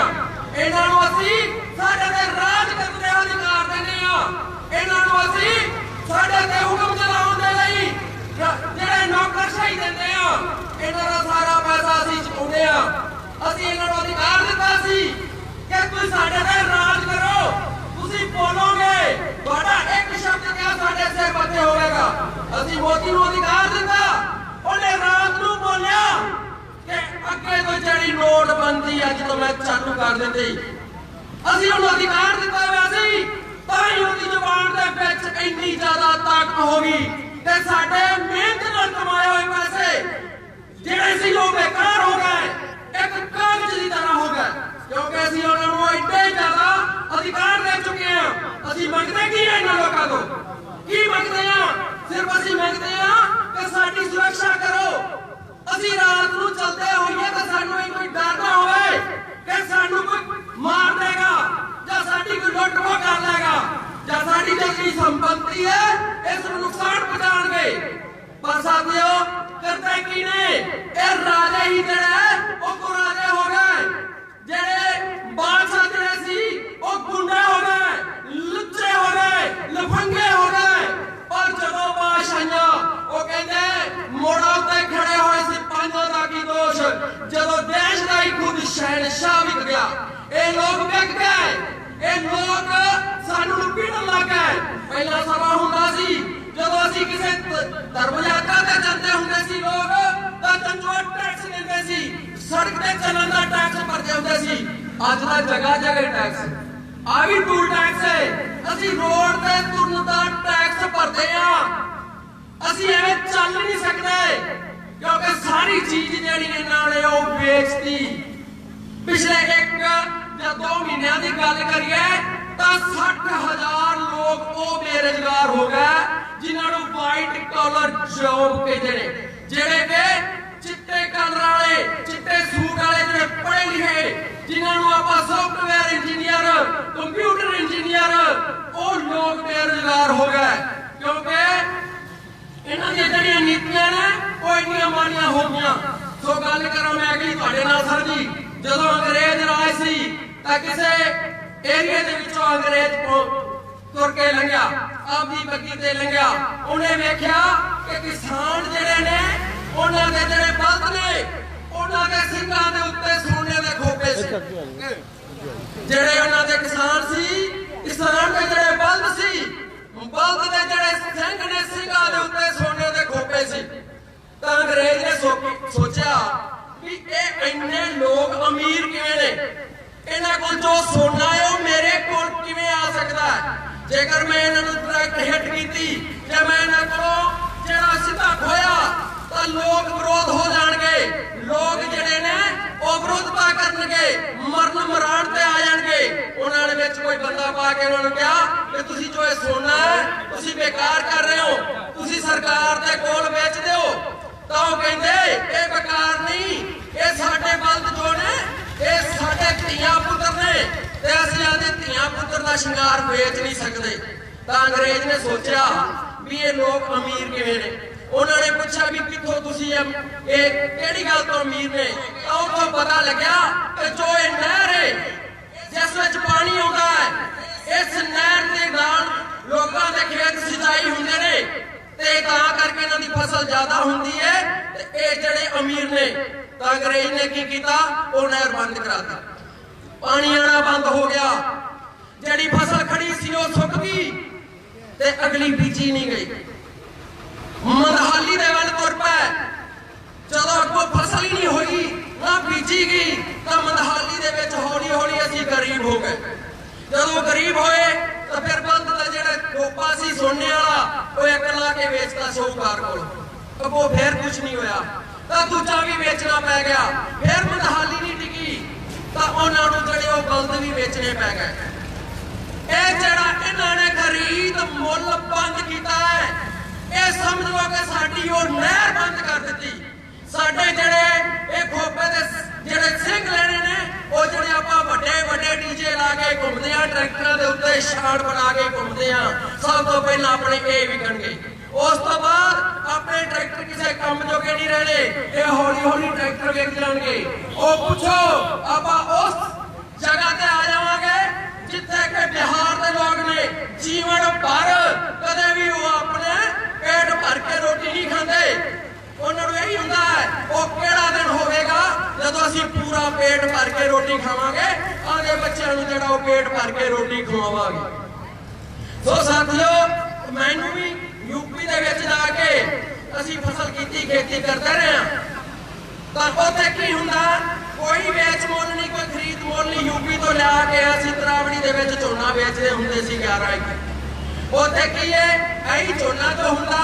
ਇਹਨਾਂ ਨੂੰ ਅਸੀਂ ਸਾਡੇ ਤੇ ਰਾਜ ਕਰਨ ਦੇ ਅਧਿਕਾਰ ਦਿੰਦੇ ਆ, ਇਹਨਾਂ ਨੂੰ ਅਸੀਂ ਸਾਡੇ ਤੇ ਹੁਕਮ ਚਲਾਉਣ ਦੇ ਲਈ ਜਿਹੜੇ ਨੌਕਰਸ਼ਾਹੀ ਦਿੰਦੇ ਆ, ਇਹਨਾਂ ਦਾ ਸਾਰਾ ਪੈਸਾ ਅਸੀਂ ਚੁਕਾਉਂਦੇ ਆ। ਅਸੀਂ ਇਹਨਾਂ ਨੂੰ ਅਧਿਕਾਰ ਦਿੱਤਾ ਸੀ ਕਿ ਤੁਸੀਂ ਸਾਡੇ ਤੇ ਰਾਜ ਕਰੋ, ਤੁਸੀਂ ਬੋਲੋਗੇ, ਤੁਹਾਡਾ ਇੱਕ ਸ਼ਬਦ ਕਿਹਾ ਸਾਡੇ ਸਿਰ ਬੱਤੇ ਹੋਵੇਗਾ। ਅਸੀਂ ਮੋਦੀ ਨੂੰ ਅਧਿਕਾਰ ਦਿੱਤਾ, ਉਹਨੇ ਰਾਤ ਨੂੰ ਬੋਲਿਆ ਕਿ ਅੱਗੇ ਤੋਂ ਜਿਹੜੀ ਨੋਟਬੰਦੀ ਅੱਜ ਤੋਂ ਮੈਂ ਚਾਲੂ ਕਰ ਦਿੰਦੀ। ਅਸੀਂ ਉਹਨੂੰ ਅਧਿਕਾਰ ਦਿੱਤਾ ਹੋਇਆ ਸੀ, ਤਾਂ ਹੀ ਉਹਦੀ ਜ਼ੁਬਾਨ ਦੇ ਵਿੱਚ ਇੰਨੀ ਜ਼ਿਆਦਾ ਤਾਕਤ ਹੋ ਗਈ ਕਿ ਸਾਡੇ ਮਿਹਨਤ ਨਾਲ ਕਮਾਏ ਹੋਏ ਪੈਸੇ ਜਿਹੜੇ ਸੀ ਉਹ ਬੇਕਾਰ ਹੋ ਗਏ, ਇੱਕ ਕਾਗਜ਼ ਦੀ ਤਰ੍ਹਾਂ ਹੋ ਗਏ, ਕਿਉਂਕਿ ਅਸੀਂ ਉਹਨਾਂ ਨੂੰ ਇੰਨੇ ਜ਼ਿਆਦਾ ਅਧਿਕਾਰ ਦੇ ਚੁੱਕੇ ਹਾਂ। ਅਸੀਂ ਮੰਗਦੇ ਕੀ ਹੈ ਇਹਨਾਂ ਲੋਕਾਂ ਤੋਂ? ਕੀ ਮੰਗਦੇ ਆ? ਸਿਰਫ ਅਸੀਂ ਮੰਗਦੇ ਆ ਕਿ ਸਾਡੀ ਸੁਰੱਖਿਆ ਕਰੋ। ਅਸੀਂ ਰਾਤ ਨੂੰ ਚੱਲਦੇ ਹੋਈਏ ਤਾਂ ਸਾਨੂੰ ਕੋਈ ਡਰ ਨਾ ਹੋਵੇ ਕਿ ਸਾਨੂੰ ਕੋਈ ਮਾਰ ਦੇਗਾ ਜਾਂ ਸਾਡੀ ਕੋਈ ਲੁੱਟ ਖੋਹ ਕਰ ਲੇਗਾ ਜਾਂ ਸਾਡੀ ਜਿਹੜੀ ਸੰਪत्ति ਹੈ ਇਸ ਨੂੰ ਨੁਕਸਾਨ ਪਹੁੰਚਾਉਣਗੇ। ਪਰ ਸਾਥੀਓ ਕਰਦੇ ਕੀ ਨੇ? ਇਹ ਰਾਜੇ ਹੀ ਜਿਹੜੇ ਉਹ ਕੁਰਾਜੇ ਹੋ ਗਏ, ਜਿਹੜੇ ਬਾਦਸ਼ਾਹ ਜਿਹੜੇ ਸੀ ਉਹ ਗੁੰਡੇ ਹੋ ਗਏ, ਲੁੱਚੇ ਹੋ ਗਏ, ਲਫੰਗੇ ਹੋ ਗਏ। ਪਰ ਜਦੋਂ ਬਾਦਸ਼ਾਹੀਆਂ ਉਹ ਕਹਿੰਦੇ ਮੋੜਾਂ ਉੱਤੇ ਖੜੇ ਹੋਏ ਸਿਪਾਹੀਆਂ ਦਾ ਕੀ ਦੋਸ਼, ਜਦੋਂ ਦੇਸ਼ ਦਾ ਹੀ ਖੁਦ ਸ਼ਹਿਨਸ਼ਾਹ ਵਿਕ ਗਿਆ। ਇਹ ਲੋਕ ਵਿਕ ਗਏ, ਇਹ ਲੋਕ ਸਾਨੂੰ ਲੁੱਟਣ ਲੱਗ ਗਏ। ਪਹਿਲਾਂ ਸਮਾਂ ਹੁੰਦਾ ਸੀ ਜਦੋਂ ਅਸੀਂ ਕਿਸੇ ਧਰਮ ਯਾਤਰਾ ਤੇ ਜਾਂਦੇ ਹੁੰਦੇ ਸੀ ਲੋਕ ਤਾਂ ਜੰਜੋਟ ਟੈਕਸ ਦਿੰਦੇ ਸੀ, ਸੜਕ ਤੇ ਚੱਲਣ ਦਾ ਟੈਕਸ ਭਰਦੇ ਹੁੰਦੇ ਸੀ। ਅੱਜ ਦਾ ਜਗ੍ਹਾ ਜਗ੍ਹਾ ਟੈਕਸ, ਆ ਵੀ ਟੂਲ ਟੈਕਸ ਹੈ। ਅਸੀਂ ਰੋਡ ਤੇ ਤੁਰਨ ਦਾ ਟੈਕਸ ਭਰਦੇ ਆ। ਅਸੀਂ ਐਵੇਂ ਚੱਲ ਨਹੀਂ ਸਕਦੇ ਕਿਉਂਕਿ ਸਾਰੀ ਚੀਜ਼ ਜਿਹੜੀ ਇਹਨਾਂ ਨੇ ਉਹ ਵੇਚਤੀ। ਪਿਛਲੇ 1 ਜਾਂ 2 ਮਹੀਨਿਆਂ ਦੀ ਗੱਲ ਕਰੀਏ ਤਾਂ 60,000 ਲੋਕ ਉਹ ਬੇਰੁਜ਼ਗਾਰ ਹੋ ਗਏ ਜਿਨ੍ਹਾਂ ਨੂੰ ਵਾਈਟ ਕਾਲਰ ਜੌਬ ਕਹਿੰਦੇ ਨੇ, ਜਿਹੜੇ ਕਿ ਚਿੱਟੇ ਕਲਰ ਵਾਲੇ, ਚਿੱਟੇ ਸੂਟ ਵਾਲੇ, ਜਿਹੜੇ ਪੜ੍ਹੇ ਲਿਖੇ, ਜਿਨ੍ਹਾਂ ਨੂੰ ਆਪਾਂ ਸੌਫਟਵੇਅਰ ਇੰਜੀਨੀਅਰ, ਕੰਪਿਊਟਰ ਇੰਜੀਨੀਅਰ, ਉਹ ਲੋਕ ਬੇਰੁਜ਼ਗਾਰ ਹੋ ਗਏ ਕਿਉਂਕਿ ਇਹਨਾਂ ਦੀਆਂ ਜਿਹੜੀਆਂ ਨੀਤੀਆਂ ਨੇ ਉਹ ਉਹ ਇੰਨੀਆਂ ਮਾੜੀਆਂ ਹੋ ਗਈਆਂ। ਸੋ ਗੱਲ ਕਰਾਂ ਮੈਂ ਅਗਲੀ ਤੁਹਾਡੇ ਨਾਲ ਸਰ ਜੀ, ਜਦੋਂ ਅੰਗਰੇਜ਼ ਰਾਜ ਸੀ ਤਾਂ ਕਿਸੇ ਏਰੀਏ ਦੇ ਵਿੱਚੋਂ ਅੰਗਰੇਜ਼ ਤੁਰ ਕੇ ਲੰਘਿਆ, ਆਪਦੀ ਬੱਗੀ ਤੇ ਲੰਘਿਆ। ਉਹਨੇ ਵੇਖਿਆ ਕਿ ਕਿਸਾਨ ਜਿਹੜੇ ਨੇ ਉਹਨਾਂ ਦੇ ਜਿਹੜੇ ਬਲਦ ਨੇ ਉਹਨਾਂ ਦੇ ਸਿੰਘਾਂ ਦੇ ਉੱਤੇ ਸੋਨੇ ਦੇ ਖੋਪੇ ਸੀ। ਜਿਹੜੇ ਉਹਨਾਂ ਦੇ ਕਿਸਾਨ ਸੀ, ਕਿਸਾਨ ਦੇ ਜਿਹੜੇ ਬਲਦ ਸੀ, ਬਲਦ ਦੇ ਜਿਹੜੇ ਸਿੰਘ ਨੇ ਸਿੰਘਾਂ ਦੇ ਉੱਤੇ ਸੋਨੇ ਦੇ ਖੋਪੇ ਸੀ। ਤਾਂ ਅੰਗਰੇਜ਼ ਨੇ ਸੋਚਿਆ ਵੀ ਇਹ ਇੰਨੇ ਲੋਕ ਅਮੀਰ ਕਿਵੇਂ ਨੇ, ਇਹਨਾਂ ਕੋਲ ਜੋ ਸੋਨਾ ਹੈ ਉਹ ਮੇਰੇ ਕੋਲ ਕਿਵੇਂ ਆ ਸਕਦਾ ਹੈ। ਜੇਕਰ ਮੈਂ ਇਹਨਾਂ ਨੂੰ ਡਾਇਰੈਕਟ ਹਿੱਟ ਕੀਤੀ ਜਾਂ ਮੈਂ ਇਹਨਾਂ ਕੋਲੋਂ ਜਿਹੜਾ ਸਿੱਧਾ ਖੋਇਆ ਤਾਂ ਲੋਕ ਵਿਰੋਧ ਹੋ ਜਾਣਗੇ। ਲੋਕ ਜਿਹੜੇ ਨੇ ਉਹ ਵਿਰੋਧਤਾ ਕਰਨਗੇ, ਮਰਨ ਮਰਾਣ ਤੇ ਆ ਜਾਣਗੇ। ਉਹਨਾਂ ਨੇ ਵਿੱਚ ਕੋਈ ਬੰਦਾ ਪਾ ਕੇ ਉਹਨਾਂ ਨੂੰ ਕਿਹਾ ਕਿ ਤੁਸੀਂ ਜੋ ਇਹ ਸੋਨਾ ਹੈ ਤੁਸੀਂ ਬੇਕਾਰ ਕਰ ਰਹੇ ਹੋ, ਤੁਸੀਂ ਸਰਕਾਰ ਦੇ ਕੋਲ ਵੇਚ ਦਿਓ। ਤਾਂ ਉਹ ਕਹਿੰਦੇ ਇਹ ਬੇਕਾਰ ਨਹੀਂ, ਇਹ ਸਾਡੇ ਬਲਦ ਜੋ ਨੇ ਇਹ ਸਾਡੇ ਧੀਆਂ ਪੁੱਤਰ ਨੇ ਤੇ ਅਸੀਂ ਆਦੇ ਧੀਆਂ ਪੁੱਤਰ ਦਾ ਸ਼ਿੰਗਾਰ ਵੇਚ ਨਹੀਂ ਸਕਦੇ। ਤਾਂ ਅੰਗਰੇਜ਼ ਨੇ ਸੋਚਿਆ ਵੀ ਇਹ ਲੋਕ ਅਮੀਰ ਕਿਵੇਂ ਨੇ। ਉਹਨਾਂ ਨੇ ਪੁੱਛਿਆ ਵੀ ਕਿੱਥੋਂ ਤੁਸੀਂ ਇਹ ਕਿਹੜੀ ਗੱਲ ਤੋਂ ਅਮੀਰ ਨੇ। ਤਾਂ ਉੱਥੋਂ ਪਤਾ ਲੱਗਿਆ ਕਿ ਜੋ ਇਹ ਨਹਿਰ ਹੈ ਜਿਸ ਵਿੱਚ ਪਾਣੀ ਆਉਂਦਾ ਹੈ, ਇਸ ਨਹਿਰ ਦੇ ਨਾਲ ਲੋਕਾਂ ਦੇ ਖੇਤ ਸਿੰਚਾਈ ਹੁੰਦੇ ਨੇ ਤੇ ਤਾਂ ਕਰਕੇ ਇਹਨਾਂ ਦੀ ਫਸਲ ਜ਼ਿਆਦਾ ਹੁੰਦੀ ਹੈ ਤੇ ਇਹ ਜਿਹੜੇ ਅਮੀਰ ਨੇ। ਤਾਂ ਅੰਗਰੇਜ਼ ਨੇ ਕੀ ਕੀਤਾ, ਉਹ ਨਹਿਰ ਬੰਦ ਕਰਾ ਦਿੱਤੀ, ਪਾਣੀ ਆਣਾ ਬੰਦ ਹੋ ਗਿਆ। ਜਿਹੜੀ ਫਸਲ ਖੜੀ ਸੀ ਉਹ ਸੁੱਕ ਗਈ ਤੇ ਅਗਲੀ ਬੀਜੀ ਨਹੀਂ ਗਈ, ਮੰਦਹਾਲੀ ਦੇ ਵੱਲ ਤੁਰ ਪਏ। ਜਦੋਂ ਅੱਗੋਂ ਫਸਲ ਹੀ ਨਹੀਂ ਹੋਈ ਨਾ ਬੀਜੀ ਗਈ ਤਾਂ ਮੰਦਹਾਲੀ ਦੇ ਵਿੱਚ ਹੌਲੀ ਹੌਲੀ ਅਸੀਂ ਗਰੀਬ ਹੋ ਗਏ। ਜਦੋਂ ਗਰੀਬ ਹੋਏ ਤਾਂ ਫਿਰ ਬੰਦ ਦਾ ਜਿਹੜਾ ਖੋਪਾ ਸੀ ਸੋਨੇ ਵਾਲਾ ਉਹ ਇੱਕ ਲਾ ਕੇ ਵੇਚਦਾ ਸ਼ਾਹੂਕਾਰ ਕੋਲ। ਅੱਗੋਂ ਫਿਰ ਕੁਝ ਨਹੀਂ ਹੋਇਆ ਤਾਂ ਦੂਜਾ ਵੀ ਵੇਚਣਾ ਪੈ ਗਿਆ। ਫਿਰ ਮੰਦਹਾਲੀ ਨਹੀਂ ਟਿਕੀ ਤਾਂ ਉਹਨਾਂ ਨੂੰ ਜਿਹੜੇ ਉਹ ਬਲਦ ਵੀ ਵੇਚਣੇ ਪੈ ਗਏ। ਇਹ ਜਿਹੜਾ ਇਹਨਾਂ ਨੇ ਖਰੀਦ ਮੁੱਲ ਬੰਦ ਕੀਤਾ ਹੈ, ਇਹ ਸਮਝੋ ਕਿ ਸਾਡੀ ਉਹ ਨਹਿਰ ਬੰਦ ਕਰ ਦਿੱਤੀ। ਸਾਡੇ ਜਿਹੜੇ ਇਹ ਖੋਪੇ ਦੇ ਜਿਹੜੇ ਸਿੰਘ ਲੈਣੇ ਨੇ ਉਹ ਜਿਹੜੇ ਆਪਾਂ ਵੱਡੇ ਵੱਡੇ ਡੀਜੇ ਲਾ ਕੇ ਘੁੰਮਦੇ ਆ, ਟਰੈਕਟਰਾਂ ਦੇ ਉੱਤੇ ਛਾੜ ਬਣਾ ਕੇ ਘੁੰਮਦੇ ਆ, ਸਭ ਤੋਂ ਪਹਿਲਾਂ ਆਪਣੇ ਇਹ ਵਿਕਣਗੇ। ਉਸ ਤੋਂ ਬਾਅਦ ਆਪਣੇ ਟਰੈਕਟਰ ਕਿਸੇ ਕੰਮ ਜੋਗੇ ਨਹੀਂ ਰਹਿਣੇ, ਇਹ ਹੌਲੀ ਹੌਲੀ ਟਰੈਕਟਰ ਵਿਕ ਜਾਣਗੇ। ਉਹ ਪੁੱਛੋ ਆਪਾਂ ਉਸ ਜਗ੍ਹਾ ਤੇ ਆ ਜਾਵਾਂਗੇ ਜਿੱਥੇ ਕਿ ਬਿਹਾਰ ਦੇ ਲੋਕ ਨੇ ਜੀਵਨ ਭਰ ਕਦੇ ਵੀ ਉਹ ਆਪਣੇ ਪੇਟ ਭਰ ਕੇ ਰੋਟੀ ਨਹੀਂ ਖਾਂਦੇ। ਉਹਨਾਂ ਨੂੰ ਇਹੀ ਹੁੰਦਾ ਹੈ ਉਹ ਕਿਹੜਾ ਦਿਨ ਹੋਵੇਗਾ ਜਦੋਂ ਅਸੀਂ ਪੂਰਾ ਪੇਟ ਭਰ ਕੇ ਰੋਟੀ ਖਾਵਾਂਗੇ, ਆਗੇ ਬੱਚਿਆਂ ਨੂੰ ਜਿਹੜਾ ਉਹ ਪੇਟ ਭਰ ਕੇ ਰੋਟੀ ਖਵਾਵਾਂਗੇ। ਸੋ ਸਾਥੀਓ, ਮੈਨੂੰ ਵੀ ਯੂਪੀ ਦੇ ਵਿੱਚ ਜਾ ਕੇ ਅਸੀਂ ਫਸਲ ਕੀਤੀ, ਖੇਤੀ ਕਰਦੇ ਰਹੇ ਹਾਂ। ਤਾਂ ਉੱਥੇ ਕੀ ਹੁੰਦਾ, ਕੋਈ ਵੇਚ ਮੁੱਲ ਨਹੀਂ, ਕੋਈ ਖਰੀਦ ਮੁੱਲ ਨਹੀਂ। ਯੂਪੀ ਤੋਂ ਲਿਆ ਕੇ ਅਸੀਂ ਤਰਾਵੜੀ ਦੇ ਵਿੱਚ ਝੋਨਾ ਵੇਚਦੇ ਹੁੰਦੇ ਸੀ 11 ਇੱਕ। ਉੱਥੇ ਕੀ ਹੈ, ਐਂ ਝੋਨਾ ਜੋ ਹੁੰਦਾ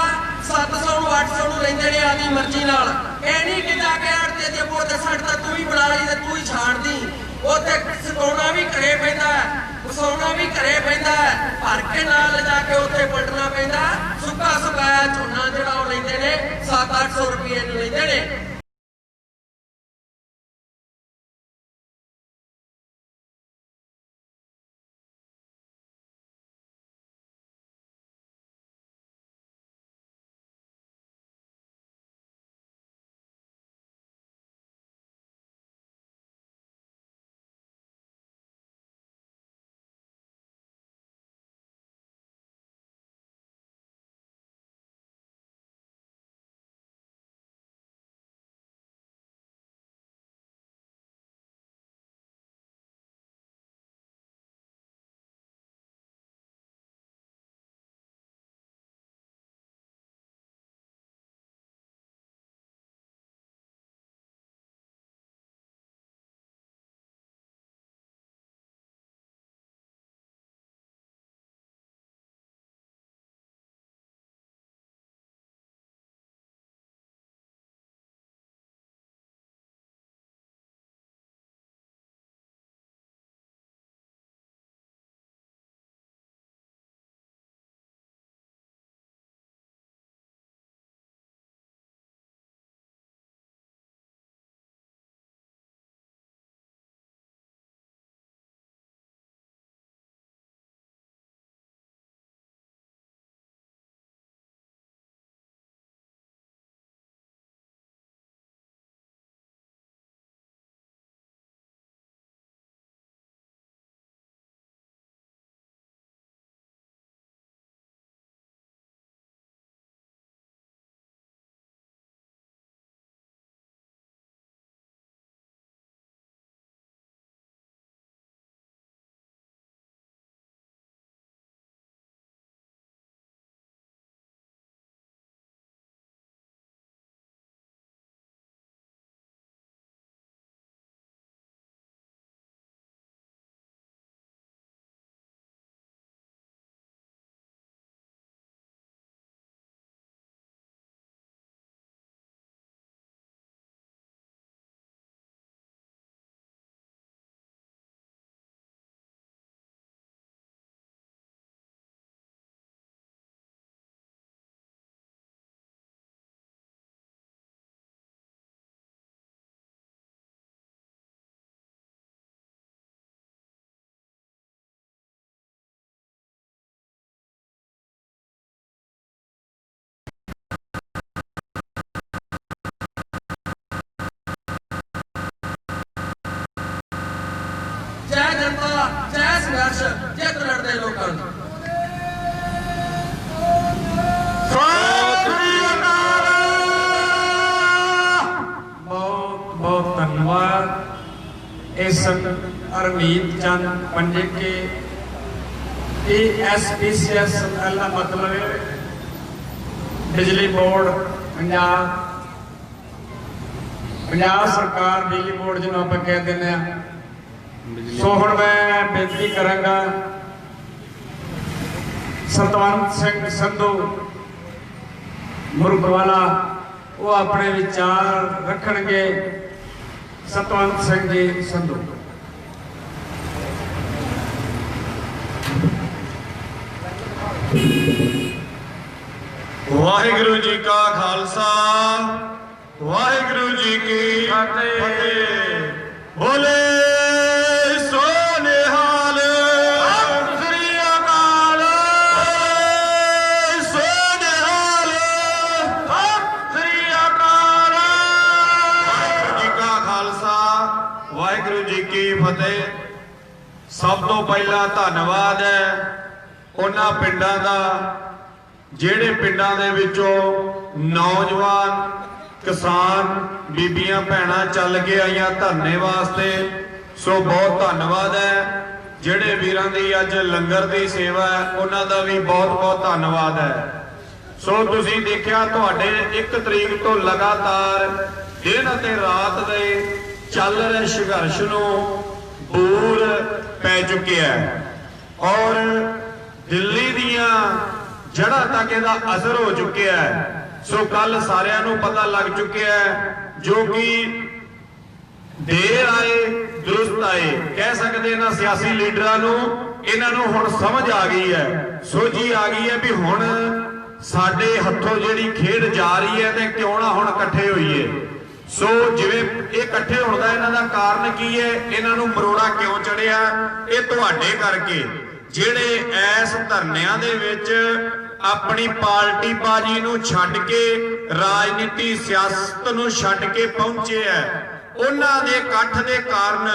700 ਨੂੰ 800 ਨੂੰ ਲੈਂਦੇ ਨੇ ਆਦੀ ਮਰਜ਼ੀ ਨਾਲ। ਇਹ ਨਹੀਂ ਕਿ ਜਾ ਕੇ ਆੜਤੇ ਦੇ ਬੋਤੇ ਛੱਡ ਤਾਂ ਤੂੰ ਹੀ ਬਣਾ ਲਈ ਤੇ ਤੂੰ ਹੀ ਛਾੜਦੀ। ਉੱਥੇ ਸੁਕਾਉਣਾ ਵੀ ਘਰੇ ਪੈਂਦਾ ਹੈ, ਵਸਾਉਣਾ ਵੀ ਘਰੇ ਪੈਂਦਾ ਹੈ, ਭਰ ਕੇ ਨਾਲ ਲਿਜਾ ਕੇ ਉੱਥੇ ਪਲਟਣਾ ਪੈਂਦਾ। ਸੁੱਕਾ ਸੁਕਾਇਆ ਝੋਨਾ ਜਿਹੜਾ ਉਹ ਲੈਂਦੇ ਨੇ 700-800 ਰੁਪਏ ਨੂੰ ਲੈਂਦੇ ਨੇ। ਜਨਤਾ, ਜੈ ਸੰਘਰਸ਼, ਜਿੱਤ ਲੜਦੇ ਲੋਕਾਂ ਦੀ। बहुत बहुत धन्यवाद। इस हरमीत चंद पंडित के ASPCS का मतलब है बिजली बोर्ड पंजाब, पंजाब सरकार बिजली बोर्ड जिन्होंने आप कह दें। सो हुण मैं बेनती करांगा सतवंत सिंह संधू मुरगवाला वो अपने विचार रखणगे। सतवंत सिंह जी संधू। वाहिगुरु जी का खालसा, वाहिगुरु जी की फतेह। बोले सो निहाल, सत श्री अकाल, सो निहाल, सत श्री अकाल। वाहिगुरु जी का खालसा, वाहिगुरु जी की फतेह। सब तो पहला धन्यवाद है उन्हां पिंडां दा ਜਿਹੜੇ ਪਿੰਡਾਂ ਦੇ ਵਿੱਚੋਂ ਨੌਜਵਾਨ ਕਿਸਾਨ ਬੀਬੀਆਂ ਭੈਣਾਂ ਚੱਲ ਕੇ ਆਈਆਂ ਧਰਨੇ ਵਾਸਤੇ। ਸੋ ਬਹੁਤ ਧੰਨਵਾਦ ਹੈ। ਜਿਹੜੇ ਵੀਰਾਂ ਦੀ ਅੱਜ ਲੰਗਰ ਦੀ ਸੇਵਾ ਹੈ ਉਹਨਾਂ ਦਾ ਵੀ ਬਹੁਤ ਬਹੁਤ ਧੰਨਵਾਦ ਹੈ। ਸੋ ਤੁਸੀਂ ਦੇਖਿਆ ਤੁਹਾਡੇ 1 ਤਰੀਕ ਤੋਂ ਲਗਾਤਾਰ ਦਿਨ ਅਤੇ ਰਾਤ ਦੇ ਚੱਲ ਰਹੇ ਸੰਘਰਸ਼ ਨੂੰ ਬੂਰ ਪੈ ਚੁੱਕਿਆ ਹੈ ਔਰ ਦਿੱਲੀ ਦੀਆਂ जड़ा तक इहदा असर हो चुकिया है। सो कल सारियां नूं पता लग चुकिया है जो कि देर आए दुरुस्त आए कह सकते इन्हां सियासी लीडरां नूं इन्हां नूं हुण समझ आ गई है, सोझी आ गई है भी हुण साडे हत्थों जिहड़ी खेड जा रही है ते क्यों ना हुण इकट्ठे होईए। सो जिवें इह इकट्ठे होण दा इन्हां दा कारण की है, इन्हां नूं मरोड़ा क्यों चढ़िया, इह तुहाडे करके ਜਿਹੜੇ ਐਸ ਧਰਨਿਆਂ ਦੇ ਵਿੱਚ ਆਪਣੀ ਪਾਰਟੀ ਬਾਜੀ ਨੂੰ ਛੱਡ ਕੇ ਰਾਜਨੀਤੀ ਸਿਆਸਤ ਨੂੰ ਛੱਡ ਕੇ ਪਹੁੰਚੇ ਆ। ਉਹਨਾਂ ਦੇ ਇਕੱਠ ਦੇ ਕਾਰਨ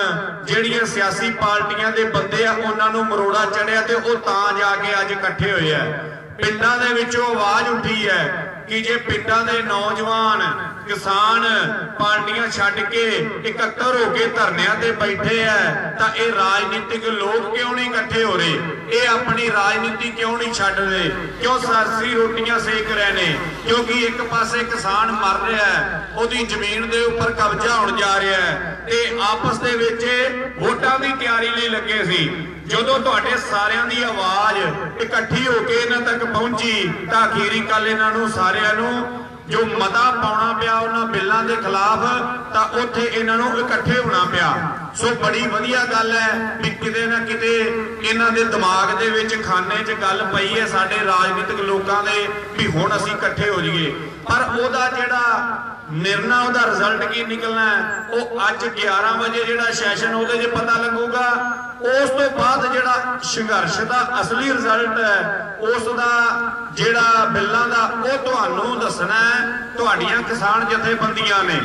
ਜਿਹੜੀਆਂ ਸਿਆਸੀ ਪਾਰਟੀਆਂ ਦੇ ਬੰਦੇ ਆ ਉਹਨਾਂ ਨੂੰ ਮਰੋੜਾ ਚੜਿਆ ਤੇ ਉਹ ਤਾਂ ਜਾ ਕੇ ਅੱਜ ਇਕੱਠੇ ਹੋਏ ਆ। ਪਿੰਡਾਂ ਦੇ ਵਿੱਚੋਂ ਆਵਾਜ਼ ਉੱਠੀ ਹੈ ਕਿ ਜੇ ਪਿੰਡਾਂ ਦੇ ਨੌਜਵਾਨ किसान पार्टियां छड्ड के इकट्ठे होके धरनियां ते बैठे है तां ये राजनीतिक लोग क्यों नहीं इकट्ठे हो रहे, ये अपनी राजनीति क्यों नहीं छड्ड रहे, क्यों सरसी रोटियां सेक रहे ने? क्योंकि एक पासे किसान मर रहा है, ओदी जमीन दे उपर कब्जा होण जा रहा है ते आपस दे विच वोटां दी तैयारी लई लगे सी। ਜਦੋਂ ਤੁਹਾਡੇ ਸਾਰਿਆਂ ਦੀ ਆਵਾਜ਼ ਇਕੱਠੀ ਹੋ ਕੇ ਇਹਨਾਂ ਤੱਕ ਪਹੁੰਚੀ ਤਾਂ ਅਖੀਰੀ ਕੱਲ ਇਹਨਾਂ ਨੂੰ ਸਾਰਿਆਂ ਨੂੰ ਜੋ ਮਤਾ ਪਾਉਣਾ ਪਿਆ ਉਹਨਾਂ ਬਿੱਲਾਂ ਦੇ ਖਿਲਾਫ ਤਾਂ ਉੱਥੇ ਇਹਨਾਂ ਨੂੰ ਇਕੱਠੇ ਹੋਣਾ ਪਿਆ। ਸੋ ਬੜੀ ਵਧੀਆ ਗੱਲ ਹੈ ਵੀ ਕਿਤੇ ਨਾ ਕਿਤੇ ਇਹਨਾਂ ਦੇ ਦਿਮਾਗ ਦੇ ਵਿੱਚ ਖਾਨੇ 'ਚ ਗੱਲ ਪਈ ਹੈ ਸਾਡੇ ਰਾਜਨੀਤਿਕ ਲੋਕਾਂ ਦੇ ਵੀ ਹੁਣ ਅਸੀਂ ਇਕੱਠੇ ਹੋ ਜਾਈਏ। ਪਰ ਉਹਦਾ ਜਿਹੜਾ निर्णय ਉਹਦਾ ਰਿਜ਼ਲਟ ਕੀ ਨਿਕਲਣਾ ਹੈ ਉਹ ਅੱਜ 11 ਵਜੇ ਜਿਹੜਾ ਸੈਸ਼ਨ ਉਹਦੇ 'ਚ ਪਤਾ ਲੱਗੂਗਾ। ਉਸ ਤੋਂ ਬਾਅਦ ਜਿਹੜਾ ਸੰਘਰਸ਼ ਦਾ ਅਸਲੀ ਰਿਜ਼ਲਟ ਹੈ ਉਸ ਦਾ ਜਿਹੜਾ ਬਿੱਲਾਂ ਦਾ ਉਹ ਤੁਹਾਨੂੰ ਦੱਸਣਾ ਹੈ ਤੁਹਾਡੀਆਂ ਕਿਸਾਨ ਜਥੇਬੰਦੀਆਂ ਨੇ।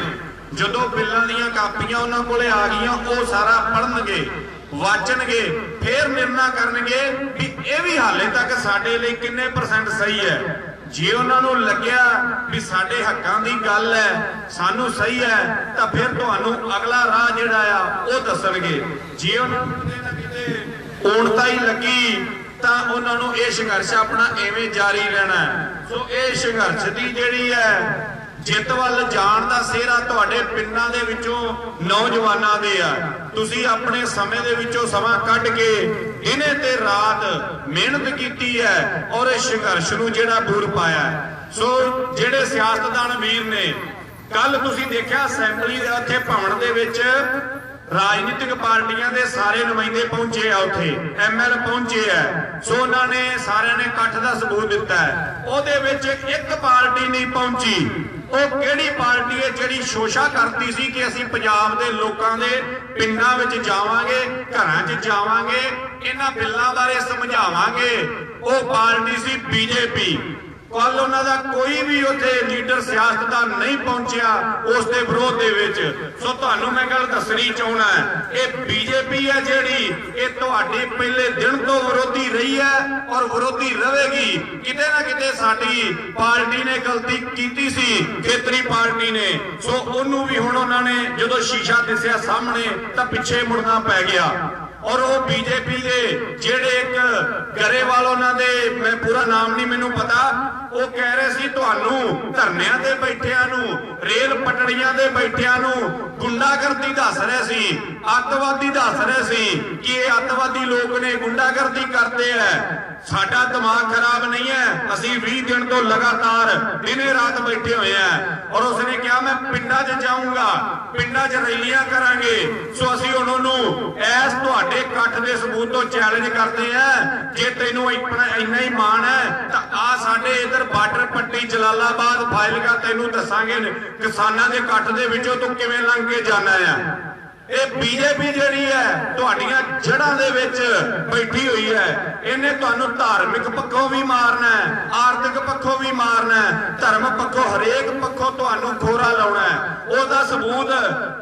ਜਦੋਂ ਬਿੱਲਾਂ ਦੀਆਂ ਕਾਪੀਆਂ ਉਹਨਾਂ ਕੋਲੇ ਆ ਗਈਆਂ ਉਹ ਸਾਰਾ ਪੜ੍ਹਨਗੇ ਵਾਚਣਗੇ ਫਿਰ ਨਿਰਣਾ ਕਰਨਗੇ ਵੀ ਇਹ ਵੀ ਹਾਲੇ ਤੱਕ ਸਾਡੇ ਲਈ ਕਿੰਨੇ % ਸਹੀ ਹੈ। ਜੇ ਉਹਨਾਂ ਨੂੰ ਲੱਗਿਆ ਵੀ ਸਾਡੇ ਹੱਕਾਂ ਦੀ ਗੱਲ ਹੈ ਸਾਨੂੰ ਸਹੀ ਹੈ ਤਾਂ ਫਿਰ ਤੁਹਾਨੂੰ ਅਗਲਾ ਰਾਹ ਜਿਹੜਾ ਆ ਉਹ ਦੱਸਣਗੇ। ਜੇ ਉਹਨਾਂ ਨੂੰ ਕਿਤੇ ਨਾ ਕਿਤੇ ਊਣਤਾ ਹੀ ਲੱਗੀ ਤਾਂ ਉਹਨਾਂ ਨੂੰ ਇਹ ਸੰਘਰਸ਼ ਆਪਣਾ ਐਵੇਂ ਜਾਰੀ ਰਹਿਣਾ। ਸੋ ਇਹ ਸੰਘਰਸ਼ ਦੀ ਜਿਹੜੀ ਹੈ ਜਿੱਤ ਵੱਲ ਜਾਣ ਦਾ ਸਿਹਰਾ ਤੁਹਾਡੇ ਪਿੰਡਾਂ ਦੇ ਵਿੱਚੋਂ ਨੌਜਵਾਨਾਂ ਦੇ ਆ। ਤੁਸੀਂ ਆਪਣੇ ਸਮੇਂ ਦੇ ਵਿੱਚੋਂ ਸਮਾਂ ਕੱਢ ਕੇ ਦਿਨੇ ਤੇ ਰਾਤ ਮਿਹਨਤ ਕੀਤੀ ਹੈ ਔਰ ਇਸ ਸੰਘਰਸ਼ ਨੂੰ ਜਿਹੜਾ ਬੂਰ ਪਾਇਆ। ਸੋ ਜਿਹੜੇ ਸਿਆਸਤਦਾਨ ਵੀਰ ਨੇ ਕੱਲ ਤੁਸੀਂ ਦੇਖਿਆ ਅਸੈਂਬਲੀ ਦੇ ਉੱਥੇ ਭਵਨ ਦੇ ਵਿੱਚ ਰਾਜਨੀਤਿਕ ਪਾਰਟੀਆਂ ਦੇ ਸਾਰੇ ਨੁਮਾਇੰਦੇ ਪਹੁੰਚੇ ਆ, ਉੱਥੇ ML ਪਹੁੰਚੇ ਆ। ਸੋ ਉਹਨਾਂ ਨੇ ਸਾਰਿਆਂ ਨੇ ਇਕੱਠ ਦਾ ਸਬੂਤ ਦਿੱਤਾ ਹੈ। ਉਹਦੇ ਵਿੱਚ ਇੱਕ ਪਾਰਟੀ ਨਹੀਂ ਪਹੁੰਚੀ। ਉਹ ਕਿਹੜੀ ਪਾਰਟੀ ਹੈ ਜਿਹੜੀ ਸ਼ੋਸ਼ਾ ਕਰਦੀ ਸੀ ਕਿ ਅਸੀਂ ਪੰਜਾਬ ਦੇ ਲੋਕਾਂ ਦੇ ਪਿੰਡਾਂ ਵਿੱਚ ਜਾਵਾਂਗੇ, ਘਰਾਂ 'ਚ ਜਾਵਾਂਗੇ, ਇਹਨਾਂ ਬਿੱਲਾਂ ਬਾਰੇ ਸਮਝਾਵਾਂਗੇ। ਉਹ ਪਾਰਟੀ ਸੀ BJP। ਕੱਲ ਉਹਨਾਂ ਦਾ ਕੋਈ ਵੀ ਉੱਥੇ ਲੀਡਰ ਸਿਆਸਤਦਾਨ ਨਹੀਂ ਪਹੁੰਚਿਆ ਉਸ ਦੇ ਵਿਰੋਧ ਦੇ ਵਿੱਚ। ਸੋ ਤੁਹਾਨੂੰ ਮੈਂ ਗੱਲ ਦੱਸਣੀ ਚਾਹੁੰਦਾ, ਇਹ ਬੀਜੇਪੀ ਹੈ ਜਿਹੜੀ ਇਹ ਤੁਹਾਡੇ ਪਹਿਲੇ ਦਿਨ ਤੋਂ ਵਿਰੋਧੀ ਰਹੀ ਹੈ ਔਰ ਵਿਰੋਧੀ ਰਹੇਗੀ। ਕਿਤੇ ਨਾ ਕਿਤੇ ਸਾਡੀ ਪਾਰਟੀ ਨੇ ਗਲਤੀ ਕੀਤੀ ਸੀ, ਖੇਤਰੀ ਪਾਰਟੀ ਨੇ, ਸੋ ਉਹਨੂੰ ਵੀ ਹੁਣ ਉਹਨਾਂ ਨੇ ਜਦੋਂ ਸ਼ੀਸ਼ਾ ਦਿਸਿਆ ਸਾਹਮਣੇ ਤਾਂ ਪਿੱਛੇ ਮੁੜਨਾ ਪੈ ਗਿਆ। ਔਰ ਉਹ ਬੀਜੇਪੀ ਦੇ ਜਿਹੜੇ ਇੱਕ ਗਰੇਵਾਲ ਉਹਨਾਂ ਦੇ, ਮੈਂ ਪੂਰਾ ਨਾਮ ਨਹੀਂ ਮੈਨੂੰ ਪਤਾ, ਉਹ ਕਹਿ ਰਹੇ ਸੀ ਤੁਹਾਨੂੰ ਧਰਨਿਆਂ ਤੇ ਬੈਠਿਆਂ ਨੂੰ, ਰੇਲ ਪਟੜੀਆਂ ਦੇ ਬੈਠਿਆਂ ਨੂੰ ਗੁੰਡਾਗਰਦੀ ਦੱਸ ਰਹੇ ਸੀ, ਅੱਤਵਾਦੀ ਦੱਸ ਰਹੇ ਸੀ ਕਿ ਇਹ ਅੱਤਵਾਦੀ ਲੋਕ ਨੇ, ਗੁੰਡਾਗਰਦੀ ਕਰਦੇ ਆ। ਸਾਡਾ ਦਿਮਾਗ ਖਰਾਬ ਨਹੀਂ ਹੈ, ਅਸੀਂ 20 ਦਿਨ ਤੋਂ ਲਗਾਤਾਰ ਦਿਨੇ ਰਾਤ ਬੈਠੇ ਹੋਏ ਆ। ਔਰ ਉਸਨੇ ਕਿਹਾ ਮੈਂ ਪਿੰਡਾਂ 'ਚ ਜਾਊਂਗਾ, ਪਿੰਡਾਂ 'ਚ ਰੈਲੀਆਂ ਕਰਾਂਗੇ। ਸੋ ਅਸੀਂ ਉਹਨਾਂ ਨੂੰ ਐਸ ਤੁਹਾਡੇ ਇਕੱਠ ਦੇ ਸਬੂਤ ਤੋਂ ਚੈਲੰਜ ਕਰਦੇ ਆ, ਜੇ ਤੈਨੂੰ ਇੰਨਾ ਹੀ ਮਾਣ ਹੈ ਤਾਂ ਆ ਸਾਡੇ ਇਧਰ ਬਾਰਡਰ ਪੱਟੀ ਜਲਾਲਾਬਾਦ ਫਾਜ਼ਿਲਕਾ ਤੈਨੂੰ ਦੱਸਾਂਗੇ ਕਿਸਾਨਾਂ ਦੇ ਇਕੱਠ ਦੇ ਵਿੱਚੋਂ ਤੂੰ ਕਿਵੇਂ ਲੰਘ ਕੇ ਜਾਣਾ ਆ। ਇਹ ਬੀਜੇਪੀ ਜਿਹੜੀ ਹੈ ਤੁਹਾਡੀਆਂ ਜੜ੍ਹਾਂ ਦੇ ਵਿੱਚ ਬੈਠੀ ਹੋਈ ਹੈ, ਇਹਨੇ ਤੁਹਾਨੂੰ ਧਾਰਮਿਕ ਪੱਖੋਂ ਵੀ ਮਾਰਨਾ ਹੈ, ਆਰਥਿਕ ਪੱਖੋਂ ਵੀ ਮਾਰਨਾ ਹੈ, ਧਰਮ ਪੱਖੋਂ ਹਰੇਕ ਪੱਖੋਂ ਤੁਹਾਨੂੰ ਖੋਰਾ ਲਾਉਣਾ ਹੈ। ਉਹਦਾ ਸਬੂਤ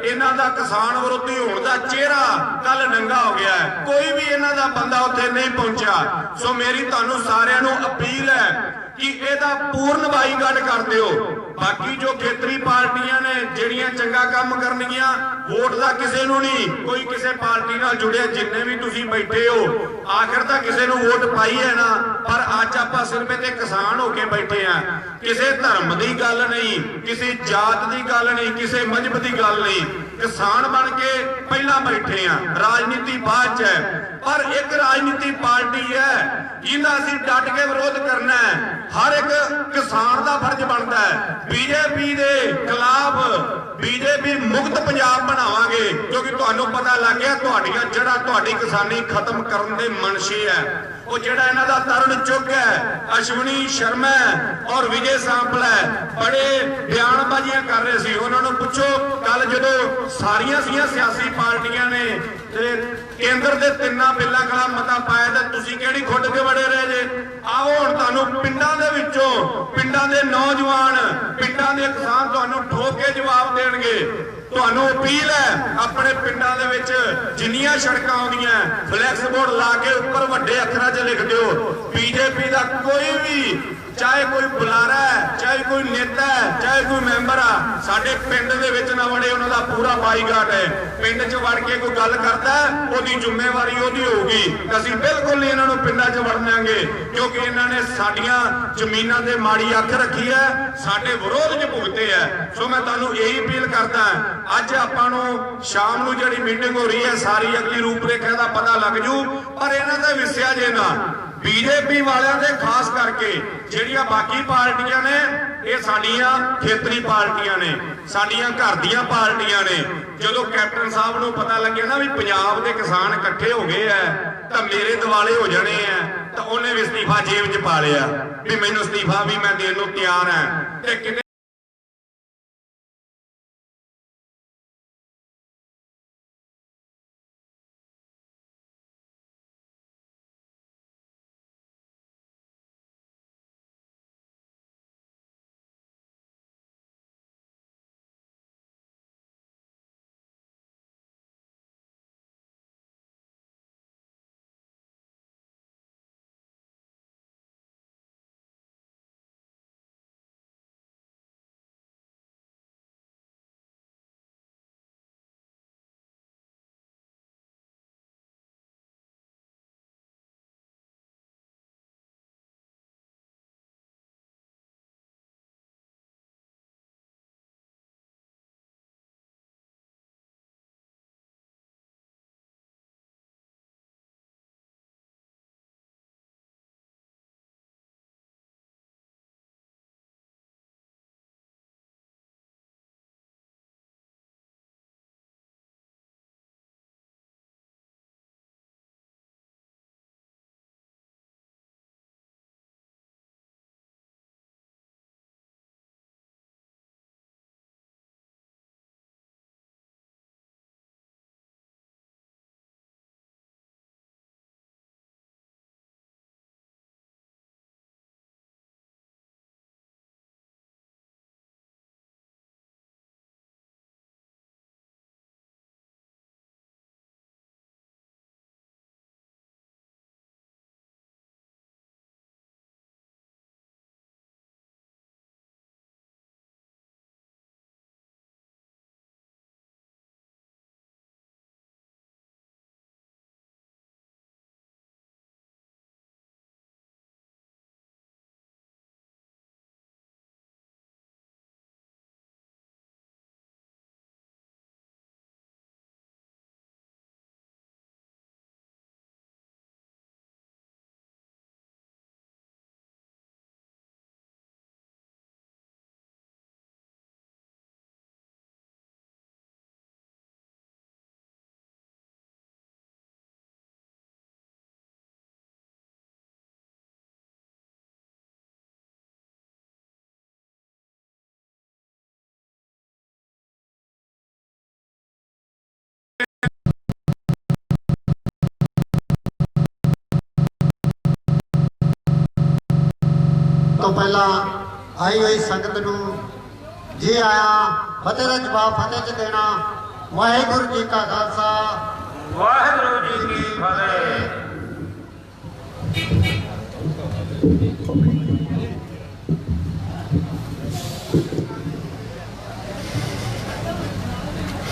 ਇਹਨਾਂ ਦਾ ਕਿਸਾਨ ਵਿਰੋਧੀ ਹੋਣ ਦਾ ਚਿਹਰਾ ਕੱਲ ਨੰਗਾ ਹੋ ਗਿਆ ਹੈ, ਕੋਈ ਵੀ ਇਹਨਾਂ ਦਾ ਬੰਦਾ ਉੱਥੇ ਨਹੀਂ ਪਹੁੰਚਿਆ। ਸੋ ਮੇਰੀ ਤੁਹਾਨੂੰ ਸਾਰਿਆਂ ਨੂੰ ਅਪੀਲ ਹੈ ਕਿ ਇਹਦਾ ਪੂਰਨ ਬਾਈਕਾਟ ਕਰ ਦਿਓ। ਬਾਕੀ ਜੋ ਖੇਤਰੀ ਪਾਰਟੀਆਂ ਨੇ ਜਿਹੜੀਆਂ ਚੰਗਾ ਕੰਮ ਕਰਨਗੀਆਂ, ਵੋਟ ਦਾ ਕਿਸੇ ਨੂੰ ਨਹੀਂ, ਕੋਈ ਕਿਸੇ ਪਾਰਟੀ ਨਾਲ ਜੁੜਿਆ, ਜਿੰਨੇ ਵੀ ਤੁਸੀਂ ਬੈਠੇ ਹੋ ਆਖਰ ਤਾਂ ਕਿਸੇ ਨੂੰ ਵੋਟ ਪਾਈ ਹੈ ਨਾ। ਪਰ ਅੱਜ ਆਪਾਂ ਸਿਰਫ ਤੇ ਕਿਸਾਨ ਹੋ ਕੇ ਬੈਠੇ ਆ, ਕਿਸੇ ਧਰਮ ਦੀ ਗੱਲ ਨਹੀਂ, ਕਿਸੇ ਜਾਤ ਦੀ ਗੱਲ ਨਹੀਂ, ਕਿਸੇ ਮਜ਼ਹਬ ਦੀ ਗੱਲ ਨਹੀਂ, ਕਿਸਾਨ ਬਣ ਕੇ ਪਹਿਲਾਂ ਬੈਠੇ ਆ, ਰਾਜਨੀਤੀ ਬਾਅਦ ਚ ਹੈ। ਪਰ ਇੱਕ ਰਾਜਨੀਤੀ ਪਾਰਟੀ ਹੈ ਜਿਹਦਾ ਅਸੀਂ ਡਟ ਕੇ ਵਿਰੋਧ ਕਰਨਾ ਹੈ, ਹਰ ਇੱਕ ਕਿਸਾਨ ਦਾ ਫਰਜ਼ ਬਣਦਾ ਹੈ। ਬੀਜੇਪੀ ਦੇ ਖਿਲਾਫ ਬੀਜੇਪੀ ਮੁਕਤ ਪੰਜਾਬ ਬਣਾਵਾਂਗੇ, ਕਿਉਂਕਿ ਤੁਹਾਨੂੰ ਪਤਾ ਲੱਗ ਗਿਆ ਤੁਹਾਡੀਆਂ ਜੜ੍ਹਾਂ, ਤੁਹਾਡੀ ਕਿਸਾਨੀ ਖਤਮ ਕਰਨ ਦੇ ਮਨਸ਼ੇ ਹੈ। ਉਹ ਜਿਹੜਾ ਇਹਨਾਂ ਦਾ ਤਰੁਣ ਚੁੱਕ ਹੈ, ਅਸ਼ਵਨੀ ਸ਼ਰਮਾ ਔਰ ਵਿਜੇ ਸਾਂਪਲਾ ਬੜੇ ਬਿਆਨਬਾਜ਼ੀਆਂ ਕਰ ਰਹੇ ਸੀ। ਉਹਨਾਂ ਨੂੰ ਪੁੱਛੋ ਕੱਲ ਜਦੋਂ ਸਾਰੀਆਂ ਸਿਆਸੀ ਪਾਰਟੀਆਂ ਨੇ ਤੇ ਕੇਂਦਰ ਦੇ ਤਿੰਨਾਂ ਬਿੱਲਾਂ ਖਿਲਾਫ ਮਤਾ ਪਾਇਆ ਤਾਂ ਤੁਸੀਂ ਕਿਹੜੀ ਖੁੱਡ ਕੇ ਵੜੇ ਰਹੇ ਜੇ। ਆਓ ਹੁਣ ਤੁਹਾਨੂੰ ਪਿੰਡਾਂ ਦੇ ਵਿੱਚੋਂ, ਪਿੰਡਾਂ ਦੇ ਨੌਜਵਾਨ, ਪਿੰਡਾਂ ਦੇ ਕਿਸਾਨ ਤੁਹਾਨੂੰ ਠੋਕ ਕੇ ਜਵਾਬ ਦੇਣਗੇ। ਤੁਹਾਨੂੰ ਅਪੀਲ ਹੈ ਆਪਣੇ ਪਿੰਡਾਂ ਦੇ ਵਿੱਚ ਜਿੰਨੀਆਂ ਸੜਕਾਂ ਆਉਂਦੀਆਂ ਫਲੈਕਸ ਬੋਰਡ ਲਾ ਕੇ ਉੱਪਰ ਵੱਡੇ ਅੱਖਰਾਂ 'ਚ ਲਿਖ ਦਿਓ, ਬੀਜੇਪੀ ਦਾ ਕੋਈ ਵੀ, ਚਾਹੇ ਕੋਈ ਬੁਲਾਰਾ ਹੈ, ਚਾਹੇ ਕੋਈ ਨੇਤਾ ਹੈ, ਚਾਹੇ ਕੋਈ ਮੈਂਬਰ ਆ, ਸਾਡੇ ਪਿੰਡ ਦੇ ਵਿੱਚ ਨਾ ਵੜੇ, ਉਹਨਾਂ ਦਾ ਪੂਰਾ ਬਾਈਕਾਟ ਹੈ। ਪਿੰਡ 'ਚ ਵੜ ਕੇ ਕੋਈ ਗੱਲ ਕਰਦਾ ਉਹਦੀ ਜ਼ਿੰਮੇਵਾਰੀ ਉਹਦੀ ਹੋਊਗੀ। ਅਸੀਂ ਬਿਲਕੁਲ ਨਹੀਂ ਇਹਨਾਂ ਨੂੰ ਪਿੰਡਾਂ 'ਚ ਵੜਨ ਦਿਆਂਗੇ, ਕਿਉਂਕਿ ਇਹਨਾਂ ਨੇ ਸਾਡੀਆਂ ਜ਼ਮੀਨਾਂ ਤੇ ਮਾੜੀ ਅੱਖ ਰੱਖੀ ਹੈ, ਸਾਡੇ ਵਿਰੋਧ 'ਚ ਭੁਗਤੇ ਹੈ। ਸੋ ਮੈਂ ਤੁਹਾਨੂੰ ਇਹੀ ਅਪੀਲ ਕਰਦਾ, ਅੱਜ ਆਪਾਂ ਨੂੰ ਸ਼ਾਮ ਨੂੰ ਜਿਹੜੀ ਮੀਟਿੰਗ ਹੋ ਰਹੀ ਹੈ ਸਾਰੀ ਅਗਲੀ ਰੂਪਰੇਖਾ ਦਾ ਪਤਾ ਲੱਗ ਜੂ, ਪਰ ਇਹਨਾਂ ਦਾ ਵਿਸਿਆ ਜੇ ਨਾ ਬੀਜੇਪੀ ਵਾਲਿਆਂ ਦੇ ਖਾਸ ਕਰਕੇ ਜਿਹੜੀਆਂ ਬਾਕੀ ਪਾਰਟੀਆਂ ਨੇ ਇਹ ਸਾਡੀਆਂ ਖੇਤਰੀ ਪਾਰਟੀਆਂ ਨੇ, ਸਾਡੀਆਂ ਘਰ ਦੀਆਂ ਪਾਰਟੀਆਂ ਨੇ। ਜਦੋਂ ਕੈਪਟਨ ਸਾਹਿਬ ਨੂੰ ਪਤਾ ਲੱਗਿਆ ਨਾ ਵੀ ਪੰਜਾਬ ਦੇ ਕਿਸਾਨ ਇਕੱਠੇ ਹੋ ਗਏ ਐ ਤਾਂ ਮੇਰੇ ਦਿਵਾਲੇ ਹੋ ਜਾਣੇ ਆ, ਤਾਂ ਉਹਨੇ ਵੀ ਅਸਤੀਫਾ ਜੇਬ 'ਚ ਪਾ ਲਿਆ ਵੀ ਮੈਨੂੰ ਅਸਤੀਫਾ ਵੀ ਮੈਂ ਦੇਣ ਨੂੰ ਤਿਆਰ ਹਾਂ। ਤੇ ਤੋਂ ਪਹਿਲਾਂ ਆਈ ਹੋਈ ਸੰਗਤ ਨੂੰ ਜੀ ਆਇਆ ਫਤਿਹ ਦਾ ਜਵਾਬ ਫਤਿਹ ਚ ਦੇਣਾ। ਵਾਹਿਗੁਰੂ ਜੀ ਕਾ ਖਾਲਸਾ ਵਾਹਿਗੁਰੂ ਜੀ ਕੀ ਫਤਿਹ।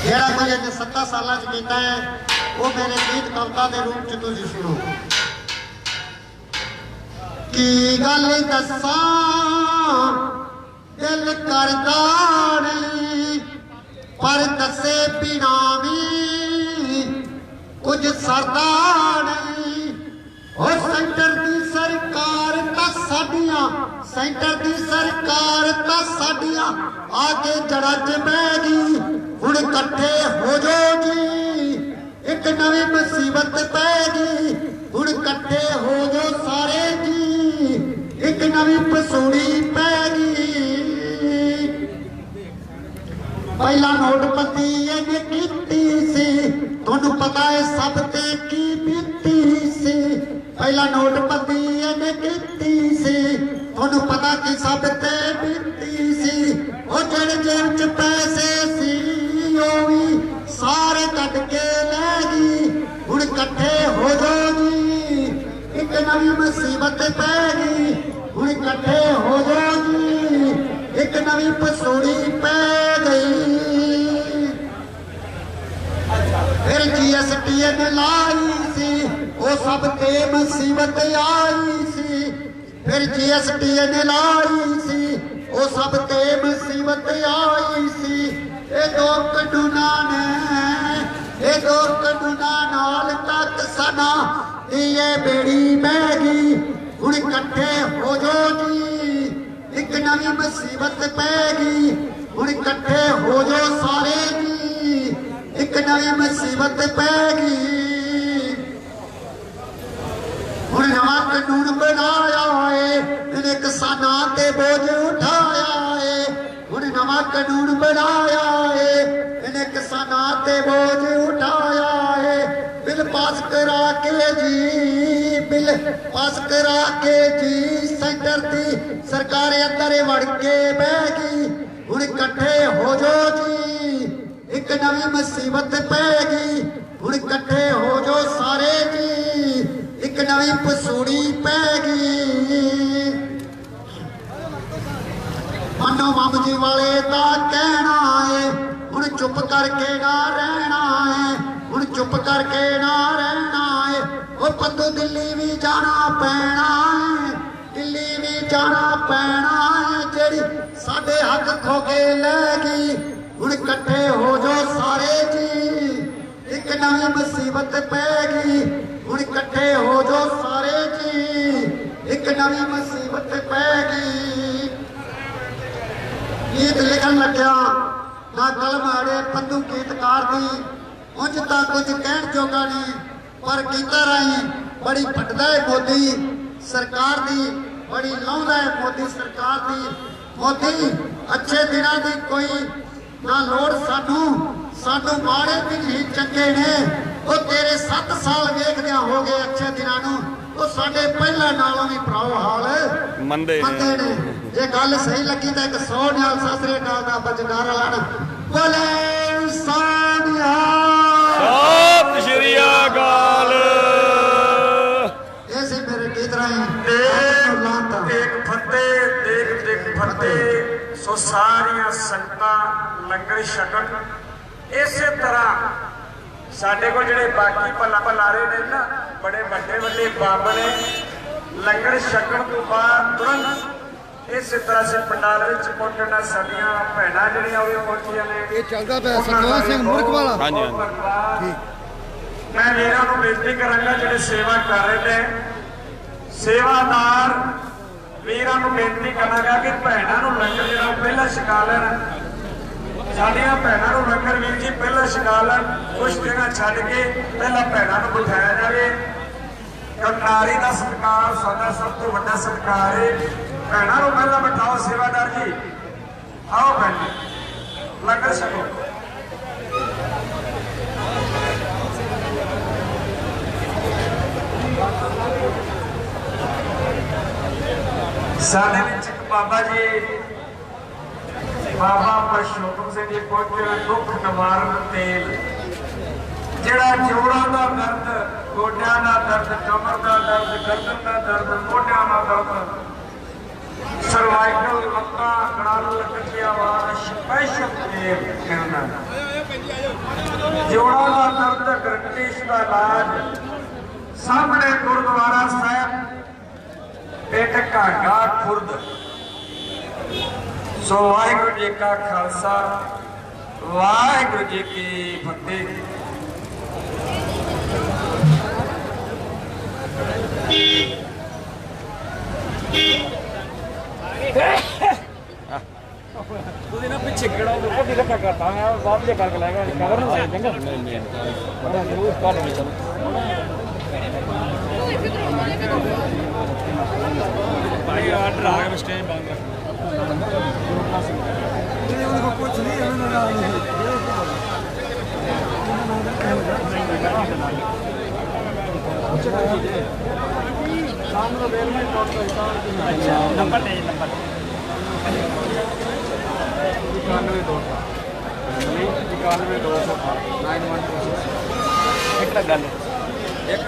ਜਿਹੜਾ ਕੁਝ ਅੱਜ 7 ਸਾਲਾਂ ਚ ਕੀਤਾ ਹੈ ਉਹ ਮੇਰੇ ਗੀਤ ਕਵਿਤਾ ਦੇ ਰੂਪ ਚ ਤੁਸੀਂ ਸੁਣੋ। ਕੀ ਗੱਲ ਦੱਸਾਂ ਦਿਲ ਕਰਦਾ ਨਹੀਂ ਪਰ ਦੱਸੇ ਬਿਨਾ ਵੀ ਕੁਝ ਸਰਦਾ ਨਹੀਂ। ਉਹ ਸੈਂਟਰ ਦੀ ਸਰਕਾਰ ਤਾਂ ਸਾਡੀਆਂ ਸੈਂਟਰ ਦੀ ਸਰਕਾਰ ਤਾਂ ਸਾਡੀਆਂ ਆ ਕੇ ਜੜ੍ਹਾਂ 'ਚ ਬਹਿ ਗਈ। ਹੁਣ ਇਕੱਠੇ ਹੋ ਜਾਓ ਜੀ ਇੱਕ ਨਵੀਂ ਮੁਸੀਬਤ ਪੈ ਗਈ। ਹੁਣ ਇਕੱਠੇ ਹੋ ਜਾਓ ਸਾਰੇ ਜੀ ਇੱਕ ਨਵੀਂ ਪਸੂੜੀ ਪੈ ਗਈ। ਪਹਿਲਾਂ ਨੋਟਬੰਦੀ ਇਹਨੇ ਕੀਤੀ ਸੀ ਤੁਹਾਨੂੰ ਪਤਾ ਹੈ ਸਭ ਤੇ ਕੀ ਬੀਤੀ ਸੀ। ਪਹਿਲਾਂ ਨੋਟਬੰਦੀ ਇਹਨੇ ਕੀਤੀ ਸੀ ਤੁਹਾਨੂੰ ਪਤਾ ਕੀ ਸਭ ਤੇ ਬੀਤੀ ਸੀ। ਉਹ ਜਿਹੜੇ ਜੇਬ 'ਚ ਪੈਸੇ ਸੀ ਉਹ ਵੀ ਸਾਰੇ ਕੱਢ ਕੇ ਲੈ ਗਈ। ਹੁਣ ਇਕੱਠੇ ਹੋ ਜਾਓ ਜੀ ਇੱਕ ਨਵੀਂ ਮੁਸੀਬਤ ਪੈ ਗਈ। ਹੁਣ ਇਕੱਠੇ ਹੋ ਜਾਓ ਜੀ ਇੱਕ ਨਵੀਂ ਪਸੂੜੀ ਪੈ ਗਈ। ਫਿਰ GST ਨੇ ਲਾਈ ਸੀ ਉਹ ਸਭ ਤੇ ਮੁਸੀਬਤ ਆਈ ਸੀ। ਫਿਰ GST ਨੇ ਲਾਈ ਸੀ ਉਹ ਸਭ ਤੇ ਮੁਸੀਬਤ ਆਈ ਸੀ। ਇਹ ਦੋ ਕਾਨੂੰਨਾਂ ਨਾਲ ਤੱਕ ਸਨਾ ਇਹ ਬੇੜੀ ਬਹਿ ਗਈ। ਹੁਣ ਇਕੱਠੇ ਹੋ ਜਾਓ ਜੀ ਇੱਕ ਨਵੀਂ ਮੁਸੀਬਤ ਪੈ ਗਈ। ਹੁਣ ਇਕੱਠੇ ਹੋ ਜਾਓ ਸਾਰੇ ਜੀ ਇੱਕ ਨਵੀਂ ਮੁਸੀਬਤ ਪੈ ਗਈ। ਹੁਣ ਨਵਾਂ ਕਾਨੂੰਨ ਬਣਾਇਆ ਏ ਇਹਨੇ ਕਿਸਾਨਾਂ ਤੇ ਬੋਝ ਉਠਾਇਆ ਏ। ਹੁਣ ਨਵਾਂ ਕਾਨੂੰਨ ਬਣਾਇਆ ਏ ਇਹਨੇ ਕਿਸਾਨਾਂ ਤੇ ਬੋਝ ਉਠਾਇਆ ਏ। ਬਿੱਲ ਪਾਸ ਕਰਾ ਕੇ ਜੀ ਸੈਂਟਰ ਦੀ ਸਰਕਾਰ ਅੰਦਰ ਵੜ ਕੇ ਬਹਿ ਗਈ। ਹੁਣ ਇਕੱਠੇ ਹੋ ਜਾਓ ਜੀ ਇੱਕ ਨਵੀਂ ਮੁਸੀਬਤ ਪੈ ਗਈ। ਹੁਣ ਇਕੱਠੇ ਹੋ ਜਾਓ ਸਾਰੇ ਜੀ ਇੱਕ ਨਵੀਂ ਪਸੂੜੀ ਪੈ ਗਈ। ਮਨੋ ਮਾਮ ਜੀ ਵਾਲੇ ਦਾ ਕਹਿਣਾ ਏ ਹੁਣ ਚੁੱਪ ਕਰਕੇ ਨਾ ਰਹਿਣਾ ਏ। ਹੁਣ ਚੁੱਪ ਕਰਕੇ ਨਾ ਰਹਿਣਾ ਏ। ਉਹ ਪੱਤੂ ਦਿੱਲੀ ਵੀ ਜਾਣਾ ਪੈਣਾ ਏ ਦਿੱਲੀ ਵੀ ਜਾਣਾ ਪੈਣਾ ਏ ਜਿਹੜੀ ਸਾਡੇ ਹੱਕ ਖੋ ਕੇ ਲੈ ਗਈ। ਹੁਣ ਇਕੱਠੇ ਹੋ ਜਾਓ ਸਾਰੇ ਜੀ ਇੱਕ ਨਵੀਂ ਮੁਸੀਬਤ ਪੈ ਗਈ। ਹੁਣ ਇਕੱਠੇ ਹੋ ਜਾਓ ਸਾਰੇ ਜੀ ਇੱਕ ਨਵੀਂ ਮੁਸੀਬਤ ਪੈ ਗਈ। ਗੀਤ ਲਿਖਣ ਲੱਗਿਆ ਨਾ ਕਲਮ ਆੜੇ ਪੰਦੂ ਗੀਤਕਾਰ ਦੀ ਉਂਝ ਤਾਂ ਕੁਝ ਕਹਿਣ ਜੋਗਾ ਨਹੀਂ ਪਰ ਗੀਤਾਂ ਰਾਹੀਂ ਬੜੀ ਫਟਦਾ ਹੈ ਮੋਦੀ ਸਰਕਾਰ ਦੀ ਬੜੀ ਲਾਉਂਦਾ ਹੈ ਮੋਦੀ ਸਰਕਾਰ ਦੀ। ਮੋਦੀ ਅੱਛੇ ਦਿਨਾਂ ਦੀ ਕੋਈ ਨਾ ਲੋੜ ਸਾਨੂੰ ਮਾੜੇ ਵੀ ਨਹੀਂ ਚੰਗੇ ਨੇ। ਉਹ ਤੇਰੇ 7 ਸਾਲ ਵੇਖਦਿਆਂ ਹੋ ਗਏ ਅੱਛੇ ਦਿਨਾਂ ਨੂੰ ਉਹ ਸਾਡੇ ਪਹਿਲਾਂ ਨਾਲੋਂ ਵੀ ਭਰਾਓ ਹਾਲ ਮੰਦੇ ਨੇ। ਜੇ ਗੱਲ ਸਹੀ ਲੱਗੀ ਤਾਂ ਇੱਕ 100 ਨਾਲ ਸਤਿ ਸ੍ਰੀ ਅਕਾਲ ਦਾ ਬਜਨਾਰਾ ਲਾਣ ਬੋਲੇ ਸਾਨੀਆ ਸਤਿ ਸ਼੍ਰੀ ਅਕਾਲ। ਇਹ ਸੀ ਮੇਰੇ ਗੀਤ ਰਾਹੀਂ ਦੇਖ ਫਤਿਹ ਸੋ ਸਾਰੀਆਂ ਸੰਗਤਾਂ ਲੰਗਰ ਛਕਣ। ਇਸੇ ਤਰ੍ਹਾਂ ਸਾਡੇ ਕੋਲ ਜਿਹੜੇ ਬਾਕੀ ਭਲਾਰੇ ਨੇ ਨਾ ਬੜੇ ਵੱਡੇ ਬੰਬ ਨੇ ਲੰਗਰ ਛਕਣ ਤੋਂ ਬਾਅਦ ਤੁਰੰਤ ਇਸੇ ਤਰ੍ਹਾਂ ਸੇ ਪੰਡਾਲ ਵਿੱਚ ਪਹੁੰਚਣਾ ਸਾਡੀਆਂ ਭੈਣਾਂ ਜਿਹੜੀਆਂ ਉਹ ਪਹੁੰਚੀਆਂ ਨੇ। ਇਹ ਚੱਲਦਾ ਪਿਆ ਸਰਦਾਰ ਸਿੰਘ ਮੁਰਕ ਵਾਲਾ। ਹਾਂਜੀ ਮੈਂ ਵੀਰਾਂ ਨੂੰ ਬੇਨਤੀ ਕਰਾਂਗਾ ਜਿਹੜੇ ਸੇਵਾ ਕਰ ਰਹੇ ਨੇ ਸੇਵਾਦਾਰ ਵੀਰਾਂ ਨੂੰ ਬੇਨਤੀ ਕਰਾਂਗਾ ਕਿ ਭੈਣਾਂ ਨੂੰ ਲੰਗਰ ਜਿਹੜਾ ਪਹਿਲਾਂ ਛਕਾ ਲੈਣ। ਸਾਡੀਆਂ ਭੈਣਾਂ ਨੂੰ ਲੰਗਰ ਵੀਰ ਜੀ ਪਹਿਲਾਂ ਛਕਾ ਲੈਣ। ਕੁਝ ਜਗ੍ਹਾ ਛੱਡ ਕੇ ਪਹਿਲਾਂ ਭੈਣਾਂ ਨੂੰ ਬਿਠਾਇਆ ਜਾਵੇ। ਨਾਰੀ ਦਾ ਸਤਿਕਾਰ ਸਾਡਾ ਸਭ ਤੋਂ ਵੱਡਾ ਸਤਿਕਾਰ ਹੈ। ਭੈਣਾਂ ਨੂੰ ਪਹਿਲਾਂ ਬਿਠਾਓ। ਸੇਵਾਦਾਰ ਜੀ ਆਓ ਭੈਣ ਲੰਗਰ ਛਕੋ। ਸਾਡੇ ਵਿੱਚ बाबा जी बाबा परशोत्तम सिंह जी पहुंचे दुख निवारण तेल ਜਿਹੜਾ ਜੋੜਾਂ ਦਾ ਦਰਦ, ਗੋਡਿਆਂ ਦਾ ਦਰਦ, ਕਮਰ ਦਾ ਦਰਦ, ਗਰਦਨ ਦਾ ਦਰਦ, ਮੋਢਿਆਂ ਦਾ ਦਰਦ, ਸਰਵਾਈਕਲ, ਲੱਤਾਂ, ਗੜਾਲ ਲੱਗਣ ਦੀ ਆਵਾਜ਼ ਸਪੈਸ਼ਲ ਤੇਲ ਮਿਲਦਾ। ਜੋੜਾਂ ਦਾ ਦਰਦ, ਗਰੰਟਿਸ਼ ਦਾ ਇਲਾਜ ਸਾਹਮਣੇ ਗੁਰਦੁਆਰਾ ਸਾਹਿਬ ਪਿੰਡ ਘਾਗਾ ਖੁਰਦ। ਸੋ ਵਾਹਿਗੁਰੂ ਜੀ ਕਾ ਖਾਲਸਾ, ਵਾਹਿਗੁਰੂ ਜੀ ਕੀ ਫਤਿਹ। ਤੁਸੀਂ ਨਾ ਪਿੱਛੇ ਕਿਹੜਾ ਉਹ ਵੀ ਰੱਖਾ ਕਰਤਾ ਹੈ ਬਾਅਦ ਦੇ ਕਰਕੇ ਲਾਏਗਾ ਕਵਰ ਨਾ ਲਾਏ ਚੰਗਾ ਨਹੀਂ ਨਹੀਂ ਬੜਾ ਜ਼ਰੂਰ ਕਰ ਲਈ ਚਲੋ ਭਾਈ ਆਰਡਰ ਆ ਗਿਆ ਸਟੇਜ ਬੰਦ ਇਹ ਉਹਨੂੰ ਕੁਝ ਨਹੀਂ ਇਹਨਾਂ ਨਾਲ सामने रेल में नंबर नहीं नंबर 91 एक गल एक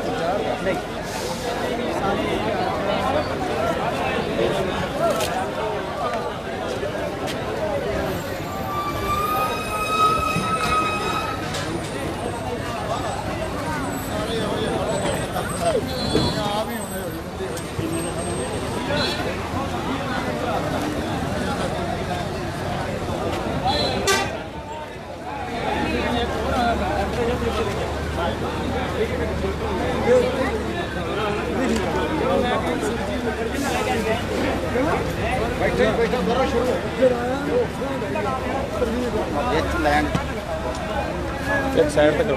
नहीं एक साइड तक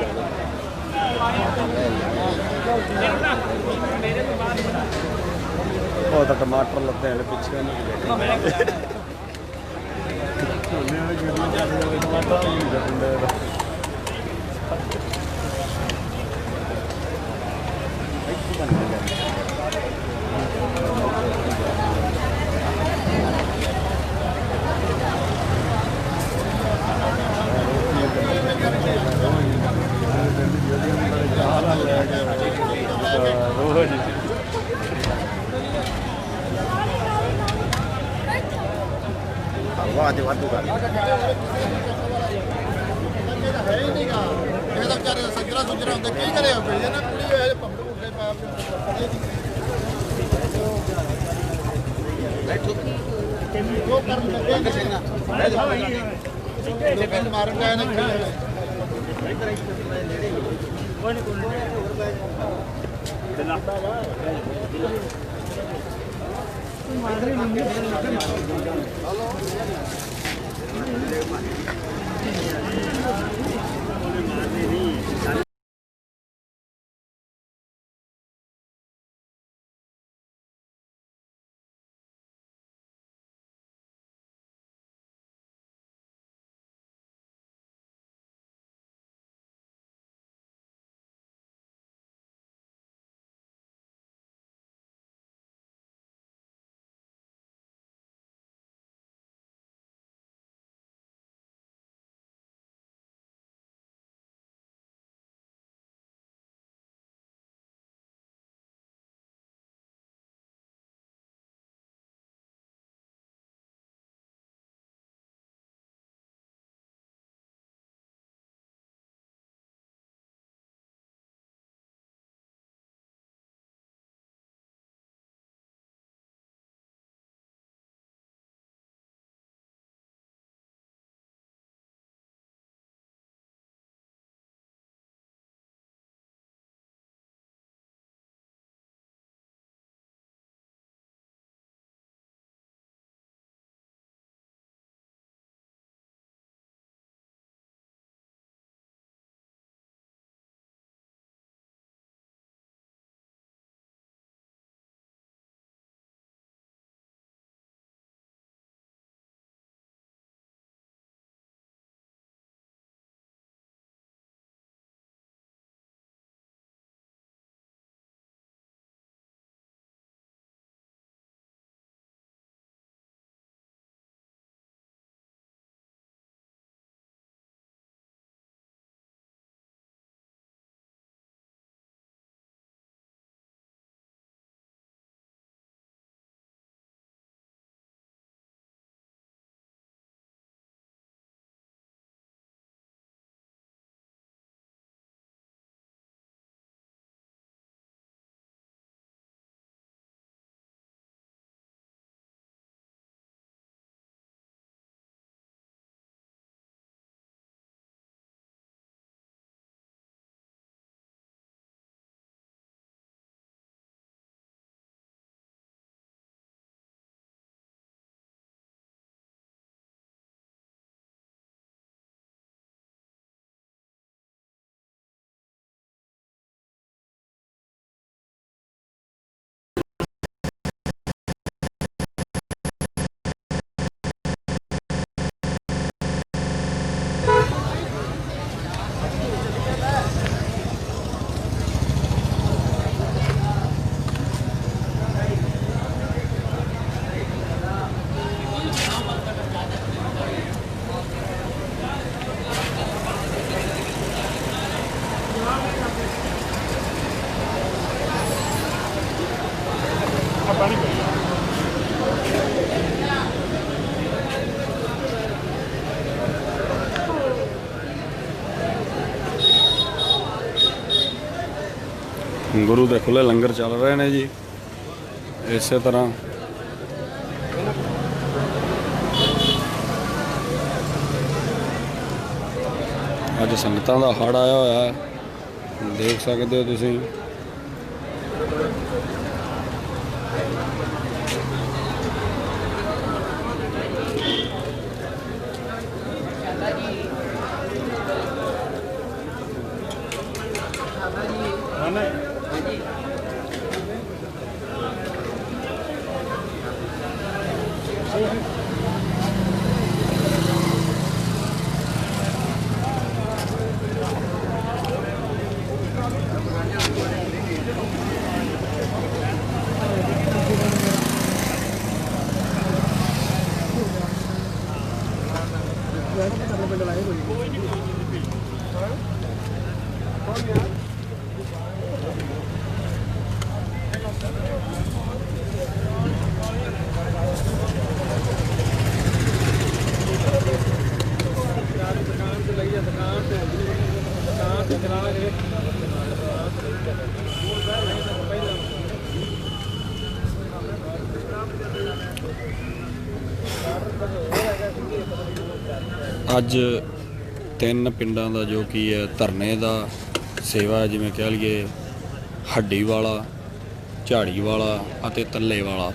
वो तो टमाटर लगते हैं पीछे वादू कर ਹੈ ਹੀ ਨਹੀਂਗਾ ਇਹ ਤਾਂ ਵਿਚਾਰੇ ਸੱਜਰਾ ਸੁਜਰਾ ਹੁੰਦੇ ਕੀ ਕਰੇ ਹੋਵੇ ਜੇ ਨਾ ਕੁੜੀ ਹੋਏ ਭੰਬੜ ਉੱਤੇ ਪਾਪ ਜੋ ਕਰਨ ਲੱਗੇ ਲੋਕਾਂ ਮਾਰਨ ਗਏ ਨੇ ਕੋਈ ਨਹੀਂ ਗੁਰੂ ਦੇ ਖੁੱਲੇ ਲੰਗਰ ਚੱਲ ਰਹੇ ਨੇ ਜੀ। ਇਸੇ ਤਰ੍ਹਾਂ ਅੱਜ ਸੰਗਤਾਂ ਦਾ ਹੜ੍ਹ ਆਇਆ ਹੋਇਆ ਹੈ, ਦੇਖ ਸਕਦੇ ਹੋ ਤੁਸੀਂ। ਅੱਜ 3 ਪਿੰਡਾਂ ਦਾ ਜੋ ਕੀ ਹੈ ਧਰਨੇ ਦਾ ਸੇਵਾ, ਜਿਵੇਂ ਕਹਿ ਲਈਏ ਹੱਡੀ ਵਾਲਾ, ਝਾੜੀ ਵਾਲਾ ਅਤੇ ਤੱਲੇ ਵਾਲਾ।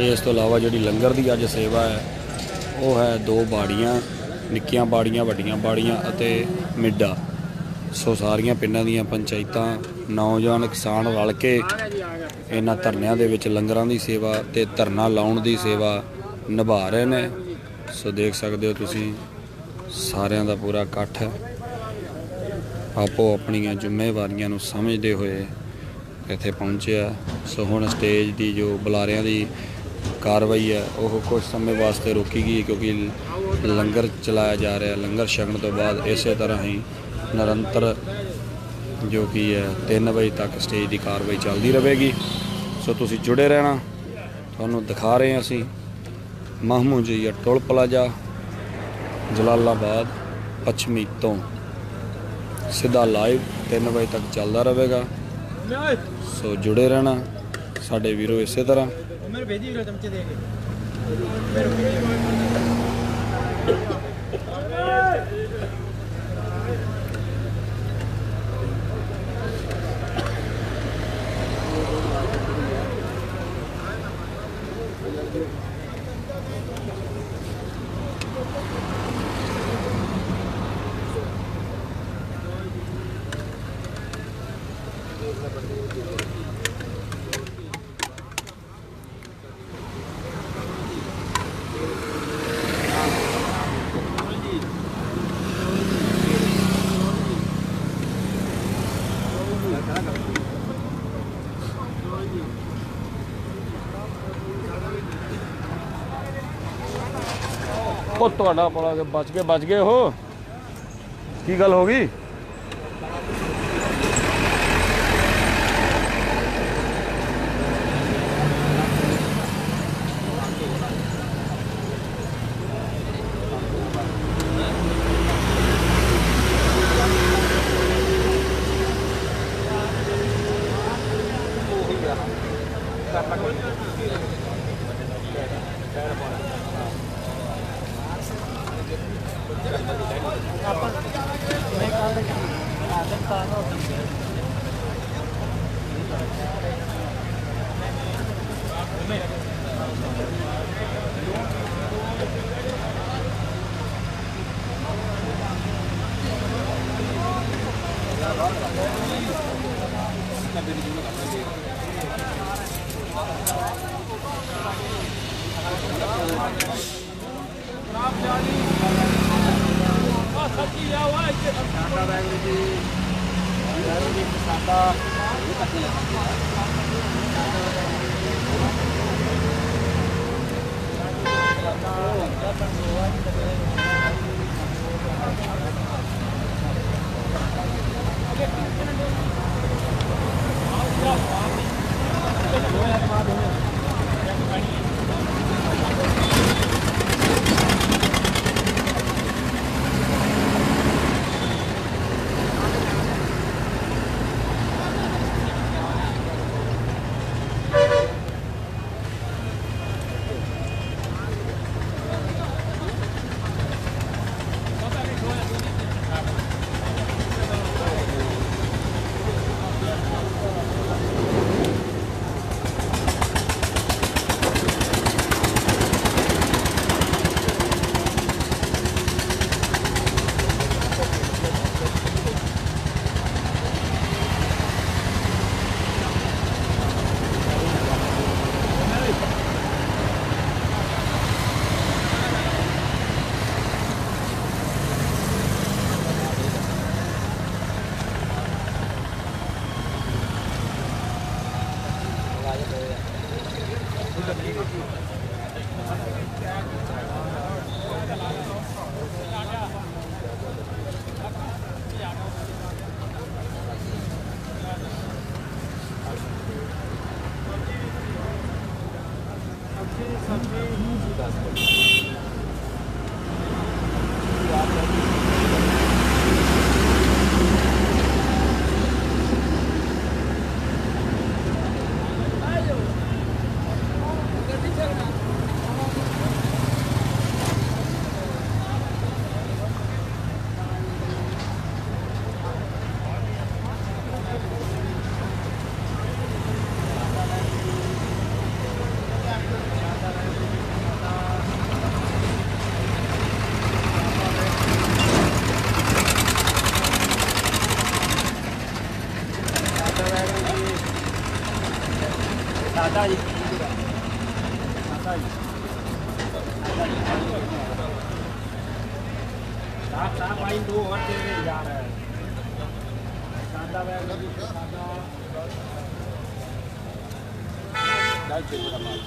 ਇਸ ਤੋਂ ਇਲਾਵਾ ਜਿਹੜੀ ਲੰਗਰ ਦੀ ਅੱਜ ਸੇਵਾ ਹੈ ਉਹ ਹੈ 2 ਬਾੜੀਆਂ, ਨਿੱਕੀਆਂ ਬਾੜੀਆਂ, ਵੱਡੀਆਂ ਬਾੜੀਆਂ ਅਤੇ ਮਿੱਡਾ। ਸੋ ਸਾਰੀਆਂ ਪਿੰਡਾਂ ਦੀਆਂ ਪੰਚਾਇਤਾਂ, ਨੌਜਵਾਨ ਕਿਸਾਨ ਰਲ ਕੇ ਇਹਨਾਂ ਧਰਨਿਆਂ ਦੇ ਵਿੱਚ ਲੰਗਰਾਂ ਦੀ ਸੇਵਾ ਤੇ ਧਰਨਾ ਲਾਉਣ ਦੀ ਸੇਵਾ ਨਿਭਾ ਰਹੇ ਨੇ। ਸੋ ਦੇਖ ਸਕਦੇ ਹੋ ਤੁਸੀਂ, ਸਾਰਿਆਂ ਦਾ ਪੂਰਾ ਇਕੱਠ ਹੈ, ਆਪੋ ਆਪਣੀਆਂ ਜ਼ਿੰਮੇਵਾਰੀਆਂ ਨੂੰ ਸਮਝਦੇ ਹੋਏ ਇੱਥੇ ਪਹੁੰਚਿਆ। ਸੋ ਹੁਣ ਸਟੇਜ ਦੀ ਜੋ ਬੁਲਾਰਿਆਂ ਦੀ ਕਾਰਵਾਈ ਹੈ ਉਹ ਕੁਝ ਸਮੇਂ ਵਾਸਤੇ ਰੋਕੀ ਗਈ, ਕਿਉਂਕਿ ਲੰਗਰ ਚਲਾਇਆ ਜਾ ਰਿਹਾ। ਲੰਗਰ ਛਕਣ ਤੋਂ ਬਾਅਦ ਇਸੇ ਤਰ੍ਹਾਂ ਹੀ ਨਿਰੰਤਰ ਜੋ ਕੀ ਹੈ 3 ਵਜੇ ਤੱਕ ਸਟੇਜ ਦੀ ਕਾਰਵਾਈ ਚੱਲਦੀ ਰਹੇਗੀ। ਸੋ ਤੁਸੀਂ ਜੁੜੇ ਰਹਿਣਾ, ਤੁਹਾਨੂੰ ਦਿਖਾ ਰਹੇ ਹਾਂ ਅਸੀਂ ਮਹਿਮੂਦਜੀਆ ਟੋਲ ਪਲਾਜ਼ਾ, ਜਲਾਲਾਬਾਦ ਪੱਛਮੀ ਤੋਂ ਸਿੱਧਾ ਲਾਈਵ 3 ਵਜੇ ਤੱਕ ਚੱਲਦਾ ਰਹੇਗਾ। ਸੋ ਜੁੜੇ ਰਹਿਣਾ ਸਾਡੇ ਵੀਰੋ ਇਸੇ ਤਰ੍ਹਾਂ। ਉਹ ਤੁਹਾਡਾ ਬੜਾ ਬਚ ਗਏ ਹੋ, ਕੀ ਗੱਲ ਹੋ ਗਈ? ਸਾਡਾ ਜੀ ਸਾਡਾ ਭਾਈ 2 ਹੋਰ ਦੇ ਦੇ ਯਾਰ ਸਾਡਾ ਵੇ ਸਾਡਾ ਚੱਲ ਚੱਲ ਮਾਰ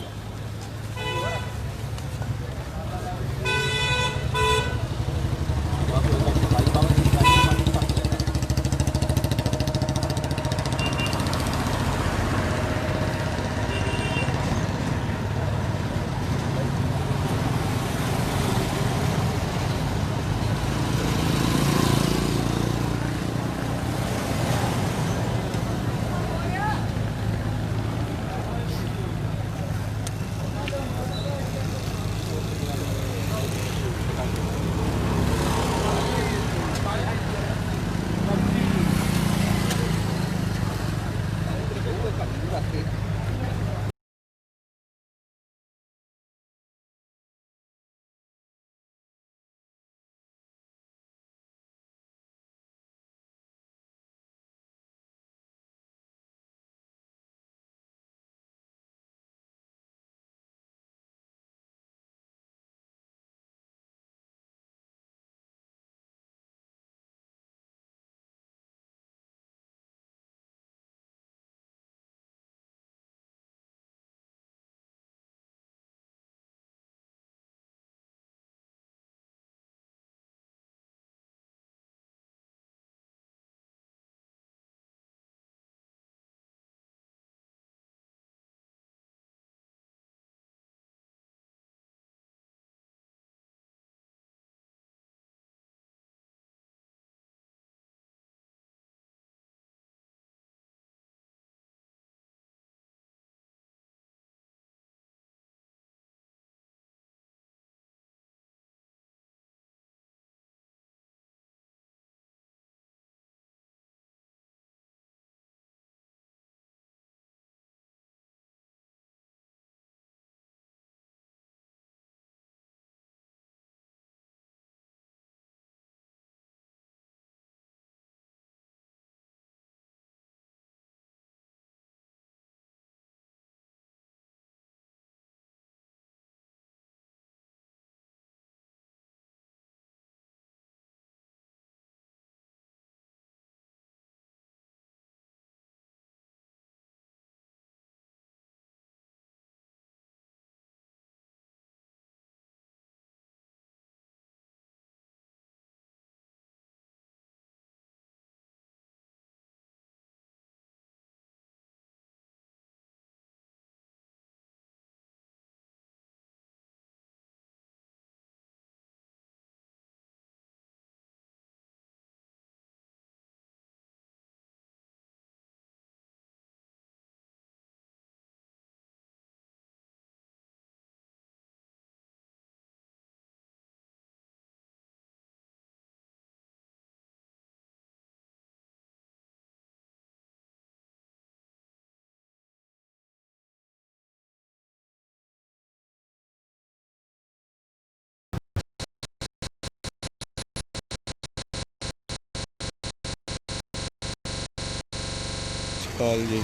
ਕਾਲ ਜੀ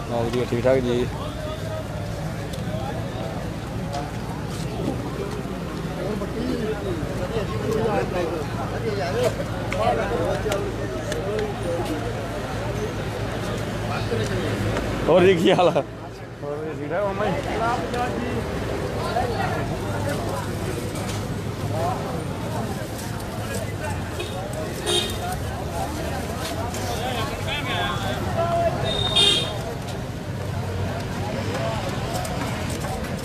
ਆਓ ਜੀ ਠੀਕ ਠਾਕ ਜੀ ਹੋਰ ਜੀ ਕੀ ਹਾਲ ਆ ਹੋਰ ਠੀਕ ਠਾਕ ਮਾਮਾ ਜੀ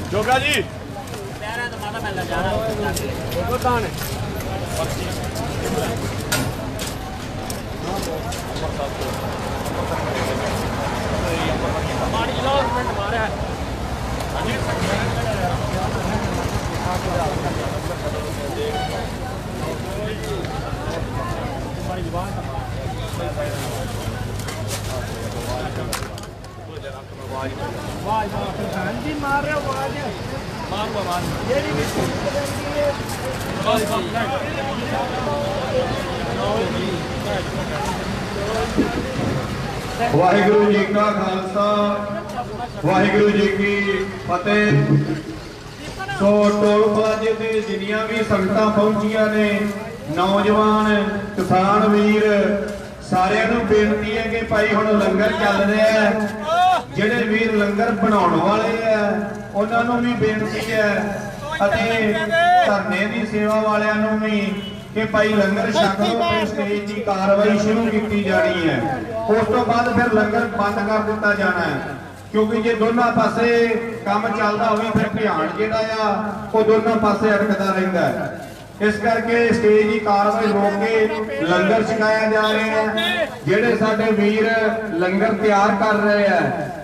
ਜੋਗਾ ਜੀ ਪੈਰਾਂ ਤੋਂ ਮਾਤਾ ਮਿਲਦਾ ਜਾਣਾ ਉਹ ਤਾਂ ਨੇ ਪਾਣੀ ਲਾਓ ਮਿੰਟ ਮਾਰਿਆ ਆਵਾਜ਼ ਜੀ ਮਾਰ ਰਿਹਾ ਆਵਾਜ਼ ਮਾਰ ਆਵਾਜ਼ ਜਿਹੜੀ ਵੀ ਬਸ ਵਾਹਿਗੁਰੂ ਜੀ ਕਾ ਖਾਲਸਾ ਵਾਹਿਗੁਰੂ ਜੀ ਕੀ ਫਤਿਹ। ਸੋ ਟੋਲ ਪਲਾਜ਼ੇ ਤੇ ਜਿੰਨੀਆਂ ਵੀ ਸੰਗਤਾਂ ਪਹੁੰਚੀਆਂ ਨੇ, ਨੌਜਵਾਨ ਕਿਸਾਨ ਵੀਰ, ਸਾਰਿਆਂ ਨੂੰ ਬੇਨਤੀ ਹੈ ਕਿ ਭਾਈ ਹੁਣ ਲੰਗਰ ਚੱਲ ਰਿਹਾ ਹੈ। ਜਿਹੜੇ ਵੀਰ ਲੰਗਰ ਬਣਾਉਣ ਵਾਲੇ ਆ ਉਹਨਾਂ ਨੂੰ ਵੀ ਬੇਨਤੀ ਹੈ, ਅਤੇ ਧਰਨੇ ਦੀ ਸੇਵਾ ਵਾਲਿਆਂ ਨੂੰ ਵੀ ਕਿ ਭਾਈ ਲੰਗਰ ਛਕ ਲਓ ਤੇ ਸਟੇਜ ਦੀ ਕਾਰਵਾਈ ਸ਼ੁਰੂ ਕੀਤੀ ਜਾਣੀ ਹੈ। ਉਸ ਤੋਂ ਬਾਅਦ ਫਿਰ ਲੰਗਰ ਬੰਦ ਕਰ ਦਿੱਤਾ ਜਾਣਾ ਹੈ, ਕਿਉਂਕਿ ਜੇ ਦੋਨਾਂ ਪਾਸੇ ਕੰਮ ਚੱਲਦਾ ਹੋਵੇ ਫਿਰ ਧਿਆਨ ਜਿਹੜਾ ਆ ਉਹ ਦੋਨਾਂ ਪਾਸੇ ਅਟਕਦਾ ਰਹਿੰਦਾ ਹੈ। ਇਸ ਕਰਕੇ ਸਟੇਜ ਦੀ ਕਾਰਵਾਈ ਰੋਕ ਕੇ ਲੰਗਰ ਛਕਾਇਆ ਜਾ ਰਿਹਾ ਹੈ। ਜਿਹੜੇ ਸਾਡੇ ਵੀਰ ਲੰਗਰ ਤਿਆਰ ਕਰ ਰਹੇ ਆ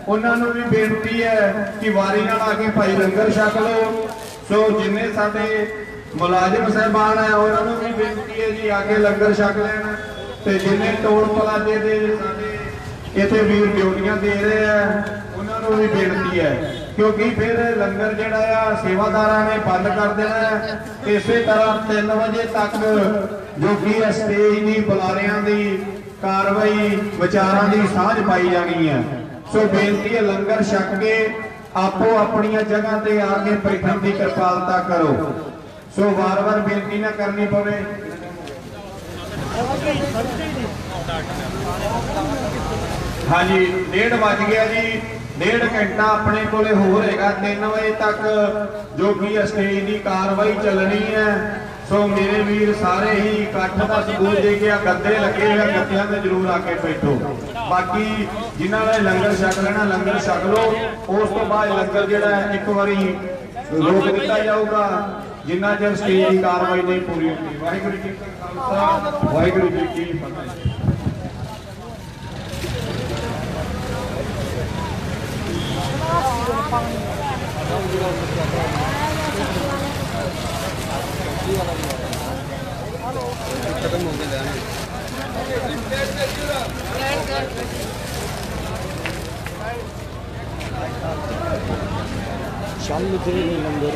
ਉਹਨਾਂ ਨੂੰ ਵੀ ਬੇਨਤੀ ਹੈ ਕਿ ਵਾਰੀ ਨਾਲ ਆ ਕੇ ਭਾਈ ਲੰਗਰ ਛਕ ਲਓ। ਸੋ ਜਿੰਨੇ ਸਾਡੇ ਮੁਲਾਜ਼ਮ ਸਾਹਿਬਾਨ ਆ ਉਹਨਾਂ ਨੂੰ ਵੀ ਬੇਨਤੀ ਹੈ ਜੀ ਆ ਕੇ ਲੰਗਰ ਛਕ ਲੈਣ, ਤੇ ਜਿੰਨੇ ਟੋਲ ਪਲਾਜ਼ੇ ਦੇ ਸਾਡੇ ਇੱਥੇ ਵੀਰ ਡਿਊਟੀਆਂ ਦੇ ਰਹੇ ਆ ਉਹਨਾਂ ਨੂੰ ਵੀ ਬੇਨਤੀ ਹੈ, ਕਿਉਂਕਿ ਫਿਰ ਲੰਗਰ ਜਿਹੜਾ ਆ ਸੇਵਾਦਾਰਾਂ ਨੇ ਬੰਦ ਕਰ ਦੇਣਾ ਹੈ। ਇਸੇ ਤਰ੍ਹਾਂ 3 ਵਜੇ ਤੱਕ ਜੋ ਕਿ ਸਟੇਜ ਦੀ ਬੁਲਾਰਿਆਂ ਦੀ ਕਾਰਵਾਈ ਵਿਚਾਰਾਂ ਦੀ ਸਾਂਝ ਪਾਈ ਜਾਣੀ ਹੈ। ਸੋ ਬੇਨਤੀ ਹੈ ਲੰਗਰ ਛਕ ਕੇ ਆਪੋ ਆਪਣੀਆਂ ਜਗ੍ਹਾ ਤੇ ਆ ਕੇ ਬੈਠਣ ਦੀ ਕਿਰਪਾਲਤਾ ਕਰੋ। ਸੋ ਵਾਰ-ਵਾਰ ਬੇਨਤੀ ਨਾ ਕਰਨੀ ਪਵੇ। ਹਾਂਜੀ 1:30 ਵੱਜ ਗਿਆ ਜੀ, 1.5 ਘੰਟਾ ਆਪਣੇ ਕੋਲੇ ਹੋਰ ਹੈਗਾ। 3 ਵਜੇ ਤੱਕ ਜੋ ਕਿ ਸਟੇਜ ਦੀ ਕਾਰਵਾਈ ਚੱਲਣੀ ਹੈ। ਸੋ ਮੇਰੇ ਵੀਰ ਸਾਰੇ ਹੀ ਇਕੱਠ ਦਾ ਸਬੂਤ ਦੇ ਕੇ ਆ ਗੱਦੇ ਲੱਗੇ ਹੋਏ, ਗੱਦਿਆਂ ਤੇ ਜ਼ਰੂਰ ਆ ਕੇ ਬੈਠੋ। ਬਾਕੀ ਜਿਨ੍ਹਾਂ ਨੇ ਲੰਗਰ ਛਕ ਲੈਣਾ ਲੰਗਰ ਛਕ ਲਓ। ਉਸ ਤੋਂ ਬਾਅਦ ਲੰਗਰ ਜਿਹੜਾ ਇੱਕ ਵਾਰੀ ਰੋਕ ਦਿੱਤਾ ਜਾਊਗਾ ਜਿੰਨਾ ਚਿਰ ਸਟੇਜ ਦੀ ਕਾਰਵਾਈ ਨਹੀਂ ਪੂਰੀ ਹੁੰਦੀ। ਵਾਹਿਗੁਰੂ ਜੀ ਕਾ ਖਾਲਸਾ ਵਾਹਿਗੁਰੂ ਜੀ ਕੀ ਫਤਿਹ। खत्म हो गया शाम में तेरे लंगर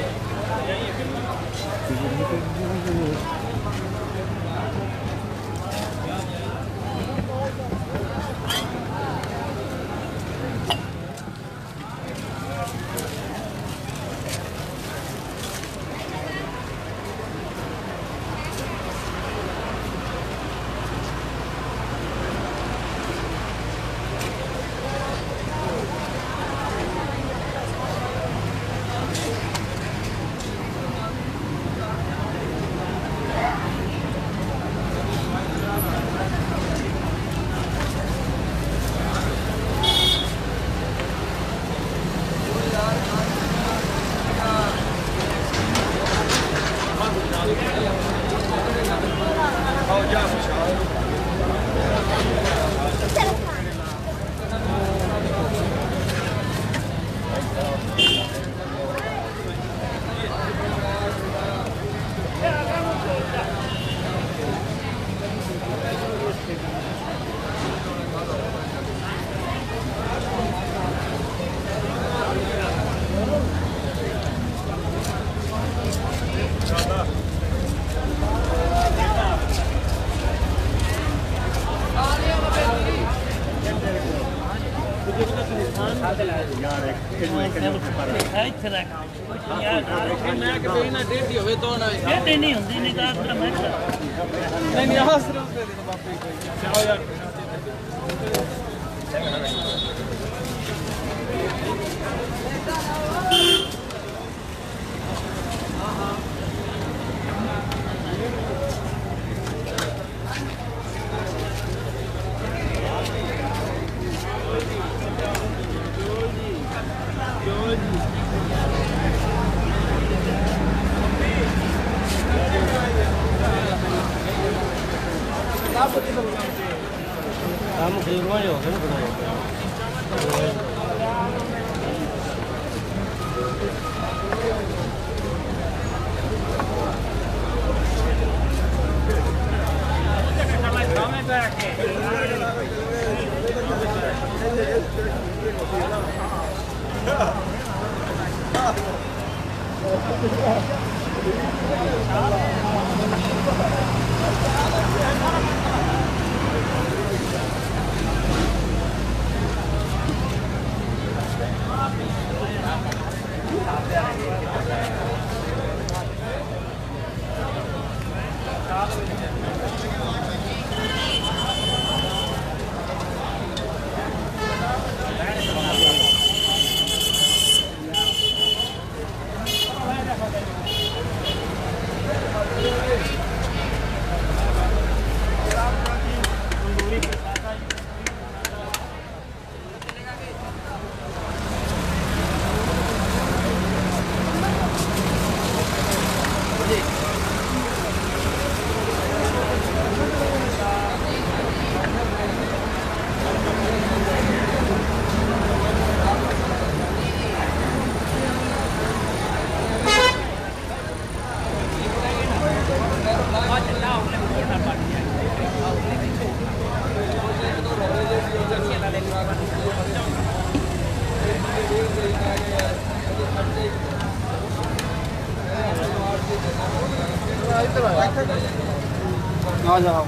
आ जाओ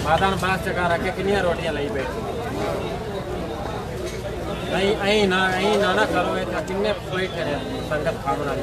माता बास चका रखे किनिया रोटियां लाई बैठी नहीं ना करो ये किन्ने बैठे संगत खाना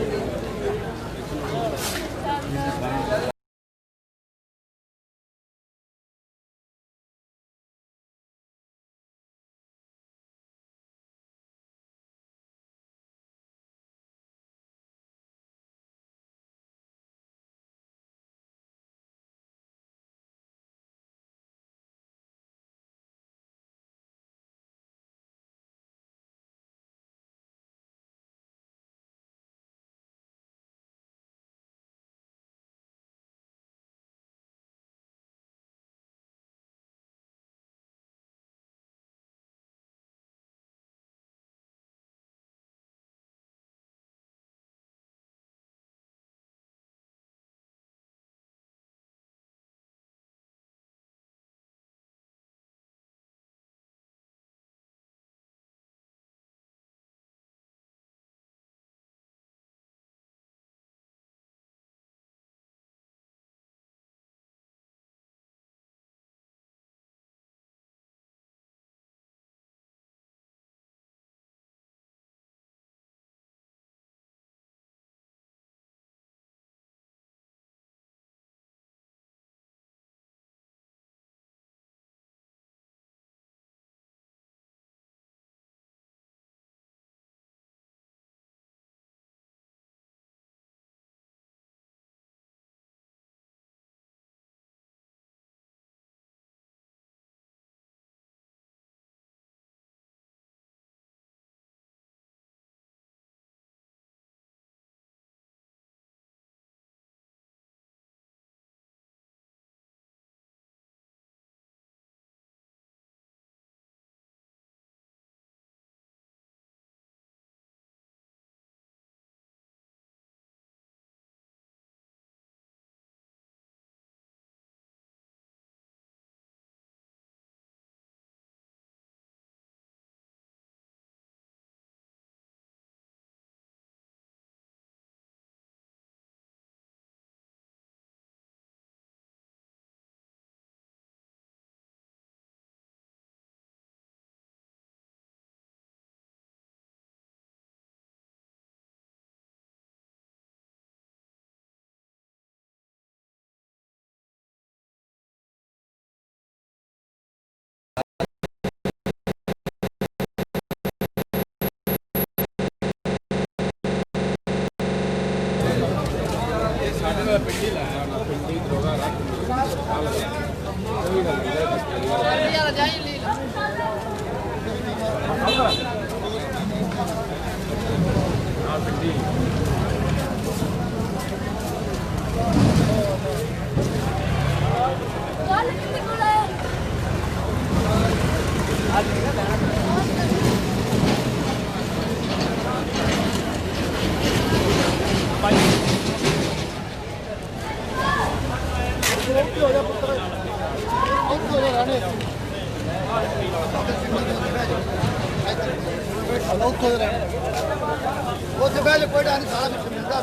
ਉੱਥੇ ਬੈਠ ਕੋਈ ਡਰ ਨਹੀਂ ਸਾਰਾ ਕੁਝ ਮਿਲਦਾ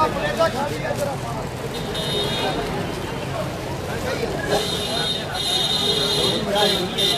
ਪਲੇਟਾਂ ਖਾਲੀ ਹੈ ਜਰਾ Thank you.